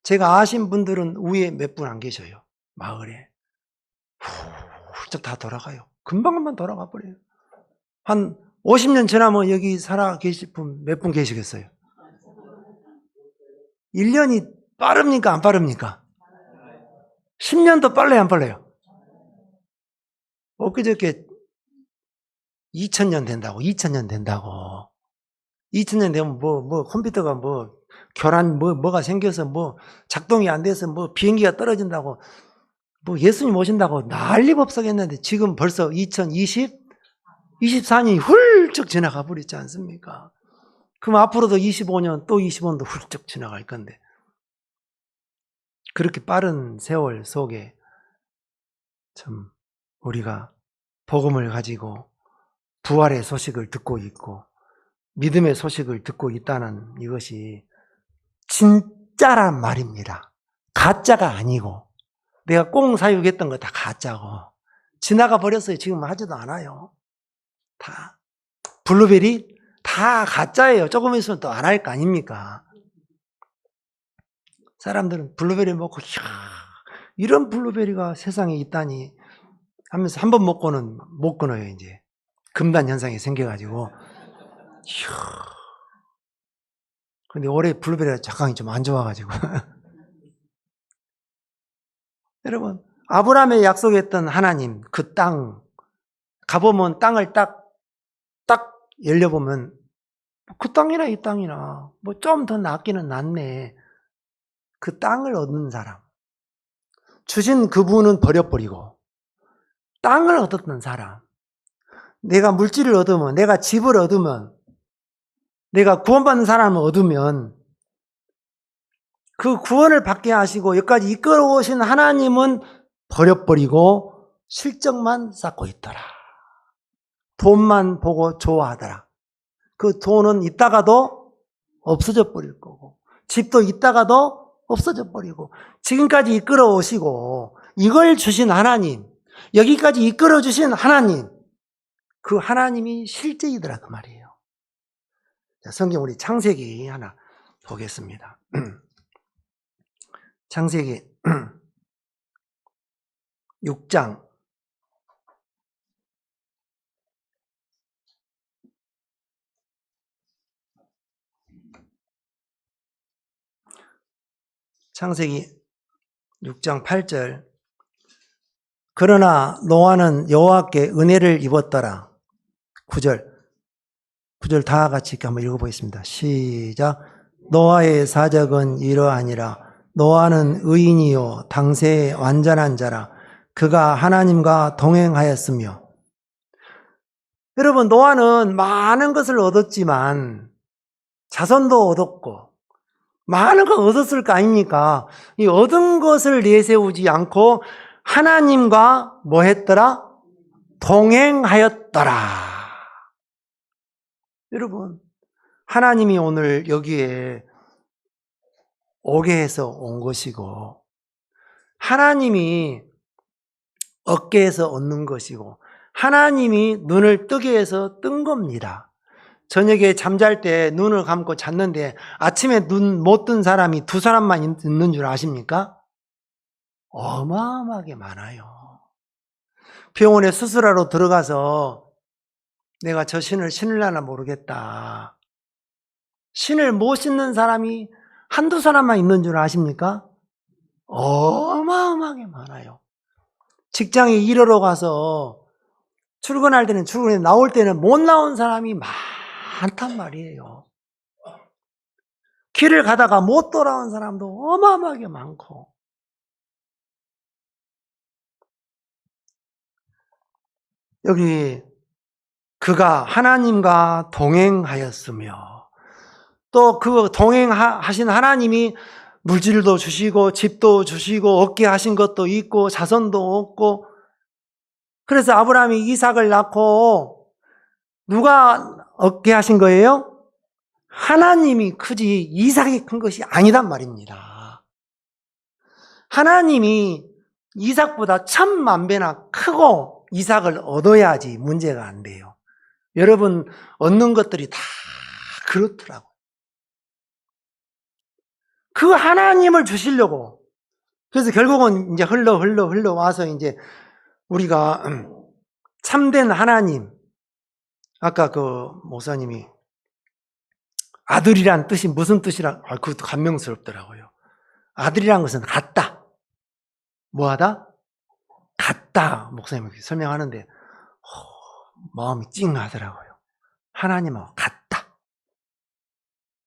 제가 아신 분들은 위에 몇 분 안 계셔요. 마을에. 훌쩍 다 돌아가요. 금방금방 돌아가 버려요. 한 50년 지나면 여기 살아 계실 분 몇 분 계시겠어요? 1년이 빠릅니까? 안 빠릅니까? 10년도 빨라요? 안 빨라요? 엊그저께 2000년 된다고, 2000년 된다고. 2000년 되면 컴퓨터가 교란, 뭐가 생겨서 작동이 안 돼서 비행기가 떨어진다고, 예수님 오신다고 난리 법석했는데 지금 벌써 2024년이 훌쩍 지나가 버렸지 않습니까? 그럼 앞으로도 25년, 또 25년도 훌쩍 지나갈 건데. 그렇게 빠른 세월 속에 참 우리가 복음을 가지고 부활의 소식을 듣고 있고 믿음의 소식을 듣고 있다는 이것이 진짜란 말입니다. 가짜가 아니고 내가 꽁사육했던 거 다 가짜고 지나가 버렸어요. 지금 하지도 않아요. 다 블루베리 다 가짜예요. 조금 있으면 또 안 할 거 아닙니까? 사람들은 블루베리 먹고 이야, 이런 블루베리가 세상에 있다니 하면서 한 번 먹고는 못 끊어요. 이제 금단 현상이 생겨가지고 이야. 근데 올해 블루베리가 작황이 좀 안 좋아가지고 여러분 아브라함에 약속했던 하나님 그 땅 가보면 땅을 딱 열려보면 그 땅이나 이 땅이나 좀 더 낫기는 낫네. 그 땅을 얻는 사람 주신 그분은 버려버리고 땅을 얻었던 사람 내가 물질을 얻으면 내가 집을 얻으면 내가 구원받는 사람을 얻으면 그 구원을 받게 하시고 여기까지 이끌어오신 하나님은 버려버리고 실적만 쌓고 있더라. 돈만 보고 좋아하더라. 그 돈은 있다가도 없어져 버릴 거고 집도 있다가도 없어져 버리고 지금까지 이끌어오시고 이걸 주신 하나님 여기까지 이끌어주신 하나님 그 하나님이 실제이더라 그 말이에요. 자, 성경 우리 창세기 하나 보겠습니다. 창세기 6장 창세기 6장 8절 그러나 노아는 여호와께 은혜를 입었더라. 9절 다 같이 한번 읽어보겠습니다. 시작. 노아의 사적은 이러하니라. 노아는 의인이요 당세의 완전한 자라. 그가 하나님과 동행하였으며. 여러분 노아는 많은 것을 얻었지만 자손도 얻었고 많은 걸 얻었을 거 아닙니까? 이 얻은 것을 내세우지 않고 하나님과 뭐 했더라? 동행하였더라. 여러분 하나님이 오늘 여기에 오게 해서 온 것이고 하나님이 얻게 해서 얻는 것이고 하나님이 눈을 뜨게 해서 뜬 겁니다. 저녁에 잠잘 때 눈을 감고 잤는데 아침에 눈 못 뜬 사람이 2사람만 있는 줄 아십니까? 어마어마하게 많아요. 병원에 수술하러 들어가서 내가 저 신을 신을려나 모르겠다. 신을 못 신는 사람이 1-2사람만 있는 줄 아십니까? 어마어마하게 많아요. 직장에 일하러 가서 출근할 때는 출근해 나올 때는 못 나온 사람이 많단 말이에요. 길을 가다가 못 돌아온 사람도 어마어마하게 많고 여기 그가 하나님과 동행하였으며 또 그 동행하신 하나님이 물질도 주시고 집도 주시고 얻게 하신 것도 있고 자손도 얻고 그래서 아브라함이 이삭을 낳고 누가 얻게 하신 거예요? 하나님이 크지 이삭이 큰 것이 아니단 말입니다. 하나님이 이삭보다 1000만배나 크고 이삭을 얻어야지 문제가 안 돼요. 여러분 얻는 것들이 다 그렇더라고요. 그 하나님을 주시려고 그래서 결국은 이제 흘러 와서 이제 우리가 참된 하나님 아까 그 목사님이 아들이란 뜻이 무슨 뜻이라, 그것도 감명스럽더라고요. 아들이란 것은 같다. 뭐하다? 같다. 목사님이 설명하는데, 마음이 찡하더라고요. 하나님하고 같다.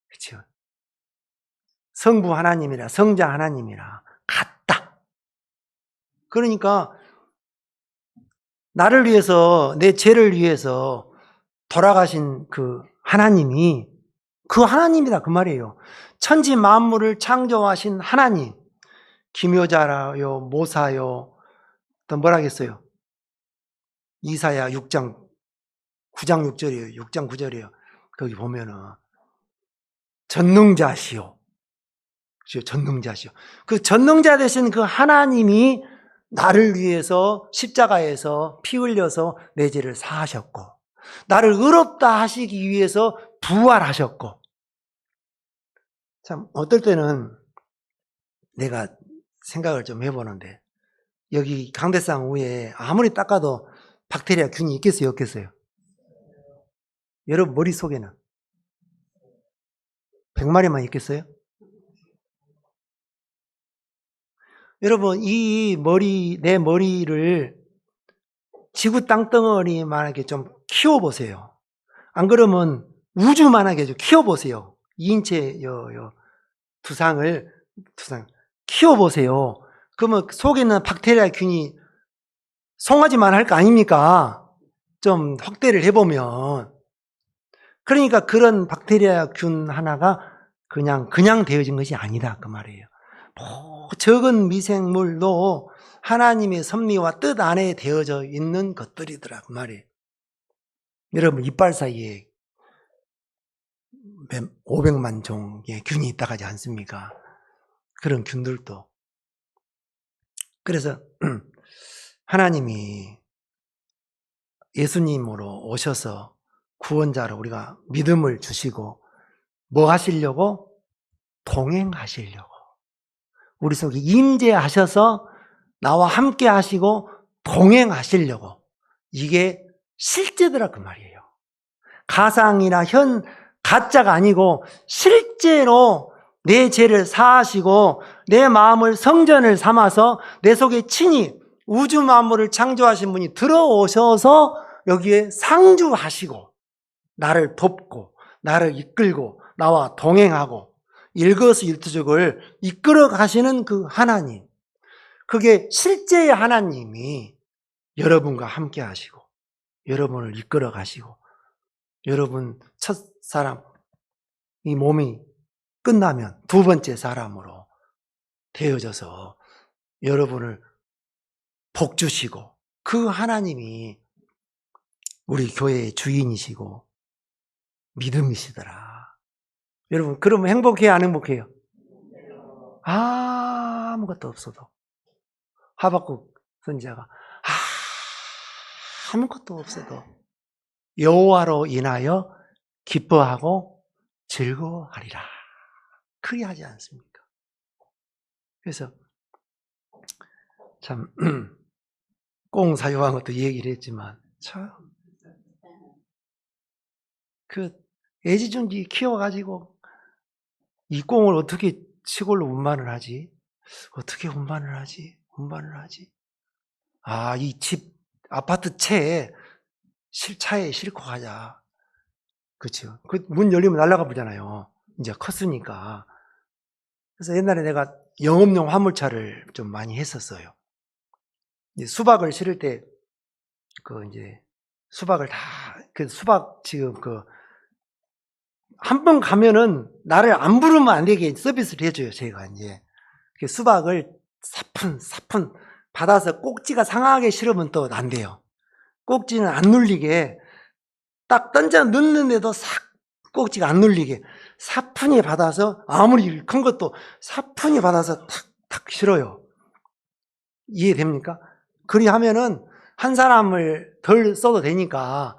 그렇죠? 성부 하나님이라, 성자 하나님이라 같다. 그러니까 나를 위해서, 내 죄를 위해서 돌아가신 그 하나님이 그 하나님이다 그 말이에요. 천지 만물을 창조하신 하나님. 기묘자라요, 모사요, 또 뭐라 하겠어요? 이사야 6장 9장 6절이에요. 6장 9절이에요. 거기 보면은 전능자시오. 전능자시오. 그 전능자 되신 그 하나님이 나를 위해서 십자가에서 피 흘려서 내 죄를 사하셨고, 나를 의롭다 하시기 위해서 부활하셨고. 참 어떨 때는 내가 생각을 좀 해보는데, 여기 강대상 위에 아무리 닦아도 박테리아 균이 있겠어요, 없겠어요? 여러분 머릿속에는 100마리만 있겠어요? 여러분 이 머리, 내 머리를 지구 땅덩어리만하게 좀 키워보세요. 안 그러면 우주만하게 좀 키워보세요. 이인체 두상을 키워보세요. 그러면 속에 있는 박테리아 균이 송아지만 할 거 아닙니까? 좀 확대를 해보면. 그러니까 그런 박테리아 균 하나가 그냥 되어진 것이 아니다 그 말이에요. 적은 미생물도 하나님의 섭리와 뜻 안에 되어져 있는 것들이더라 그 말이에요. 여러분 이빨 사이에 500만 종의 균이 있다고 하지 않습니까? 그런 균들도. 그래서 하나님이 예수님으로 오셔서 구원자로 우리가 믿음을 주시고 뭐 하시려고? 동행하시려고. 우리 속에 임재하셔서 나와 함께 하시고 동행하시려고. 이게 실제더라 그 말이에요. 가상이나 가짜가 아니고 실제로 내 죄를 사하시고 내 마음을 성전을 삼아서 내 속에 친히 우주 만물을 창조하신 분이 들어오셔서 여기에 상주하시고 나를 돕고 나를 이끌고 나와 동행하고 일거수일투족을 이끌어 가시는 그 하나님, 그게 실제의 하나님이 여러분과 함께 하시고 여러분을 이끌어 가시고 여러분 첫사람 이 몸이 끝나면 두 번째 사람으로 되어져서 여러분을 복주시고 그 하나님이 우리 교회의 주인이시고 믿음이시더라. 여러분 그러면 행복해요 안 행복해요? 아무것도 없어도. 하박국 선지자가 아무것도 없어도 여호와로 인하여 기뻐하고 즐거워하리라. 그리 하지 않습니까? 그래서 참 꽁 사용한 것도 얘기를 했지만 참 그 애지중지 키워가지고 이 꽁을 어떻게 시골로 운반을 하지? 어떻게 운반을 하지? 이 집 아파트 차에 싣고 가자. 그렇죠. 그 문 열리면 날아가 보잖아요. 이제 컸으니까. 그래서 옛날에 내가 영업용 화물차를 좀 많이 했었어요. 이제 수박을 실을 때 이제 수박을 수박 지금 한 번 가면은 나를 안 부르면 안 되게 서비스를 해줘요. 제가 이제 수박을 사푼 받아서 꼭지가 상하게 실으면 또 안 돼요. 꼭지는 안 눌리게 딱 던져 넣는데도 꼭지가 안 눌리게 사푼이 받아서 아무리 큰 것도 사푼이 받아서 탁 실어요. 이해됩니까? 그리 하면은 한 사람을 덜 써도 되니까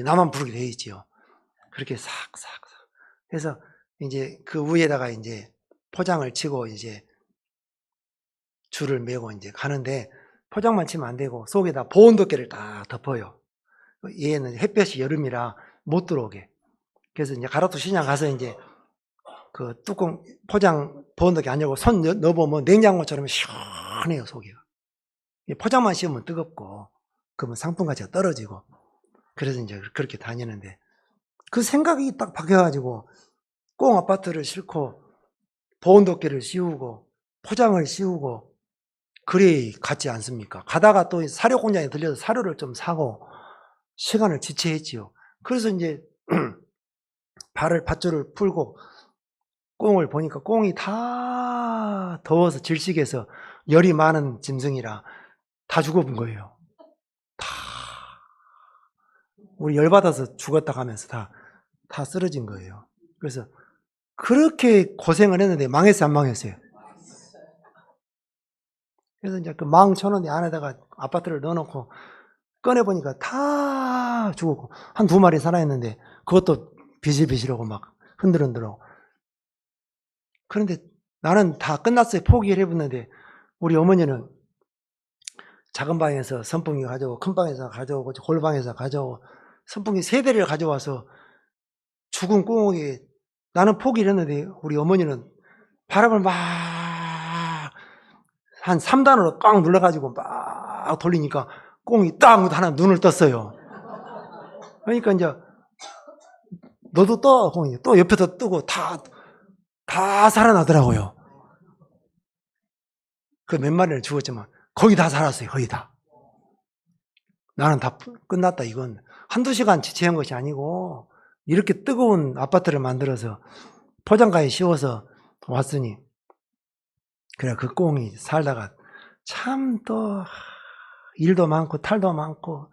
나만 부르게 돼 있지요. 그렇게 싹싹 해서 이제 그 위에다가 이제 포장을 치고 이제 줄을 메고 이제 가는데 포장만 치면 안 되고 속에다 보온덮개를 딱 덮어요. 얘는 햇볕이 여름이라 못 들어오게. 그래서 이제 가로수 시장 가서 이제 그 뚜껑 포장 보온독이 안 열고 손 넣어보면 냉장고처럼 시원해요, 속이가. 포장만 씌우면 뜨겁고, 그러면 상품 가치가 떨어지고. 그래서 이제 그렇게 다니는데, 그 생각이 딱 바뀌어가지고, 꽁 아파트를 싣고, 보온독기를 씌우고, 포장을 씌우고, 그래 같지 않습니까? 가다가 또 사료 공장에 들려서 사료를 좀 사고, 시간을 지체했지요. 그래서 이제, 밧줄을 풀고, 꽁을 보니까 꽁이 다 더워서 질식해서 열이 많은 짐승이라 다 죽어본 거예요. 다. 우리 열받아서 죽었다 하면서 다 쓰러진 거예요. 그래서 그렇게 고생을 했는데 망했어요, 안 망했어요? 그래서 이제 그 11,000원대 안에다가 아파트를 넣어놓고 꺼내보니까 다 죽었고, 한 2마리 살아있는데 그것도 비실비실하고 막 흔들흔들하고. 그런데 나는 다 끝났어요. 포기를 해봤는데 우리 어머니는 작은 방에서 선풍기 가져오고 큰 방에서 가져오고 골방에서 가져오고 선풍기 3대를 가져와서 죽은 꽁이, 나는 포기를 했는데 우리 어머니는 바람을 막 한 3단으로 꽉 눌러가지고 막 돌리니까 꽁이 딱 하나 눈을 떴어요. 그러니까 이제 너도 떠, 꽁이 또 옆에서 뜨고 다 살아나더라고요. 그 몇 마리를 죽었지만 거의 다 살았어요. 거의 다. 나는 다 끝났다. 이건 한두 시간 지체한 것이 아니고 이렇게 뜨거운 아파트를 만들어서 포장가에 씌워서 왔으니, 그래 그 꽁이 살다가 참 또 일도 많고 탈도 많고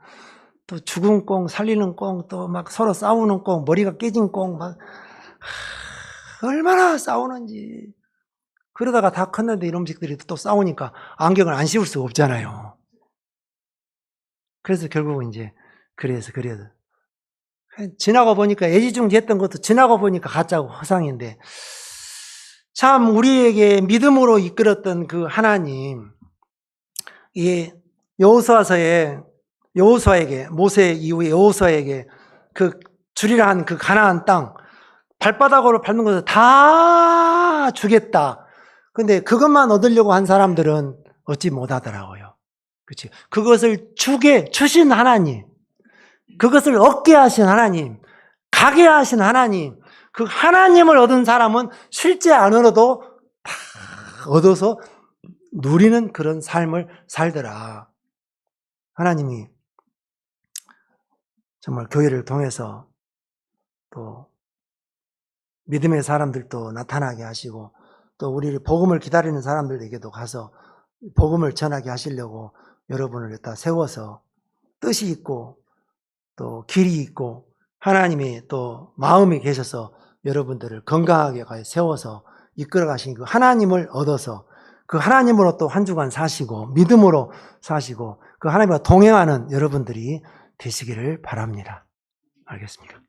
또 죽은 꽁 살리는 꽁 또 막 서로 싸우는 꽁 머리가 깨진 꽁 막 얼마나 싸우는지. 그러다가 다 컸는데 이놈식들이 또 싸우니까 안경을 안 씌울 수가 없잖아요. 그래서 결국은 이제 그래서 지나고 보니까 애지중지했던 것도 지나고 보니까 가짜고 허상인데, 참 우리에게 믿음으로 이끌었던 그 하나님, 이 여호수아에게 모세 이후에 여호수아에게 그 주리라 한 그 가나안 땅 발바닥으로 밟는 것을 다 주겠다. 근데 그것만 얻으려고 한 사람들은 얻지 못하더라고요. 그렇지? 그것을 주신 하나님, 그것을 얻게 하신 하나님, 가게 하신 하나님, 그 하나님을 얻은 사람은 실제 안 얻어도 다 얻어서 누리는 그런 삶을 살더라. 하나님이 정말 교회를 통해서 또 믿음의 사람들도 나타나게 하시고, 또 우리 복음을 기다리는 사람들에게도 가서 복음을 전하게 하시려고 여러분을 갖다 세워서 뜻이 있고 또 길이 있고 하나님의 또 마음이 계셔서 여러분들을 건강하게 세워서 이끌어 가신 그 하나님을 얻어서 그 하나님으로 또 한 주간 사시고 믿음으로 사시고 그 하나님과 동행하는 여러분들이 되시기를 바랍니다. 알겠습니까?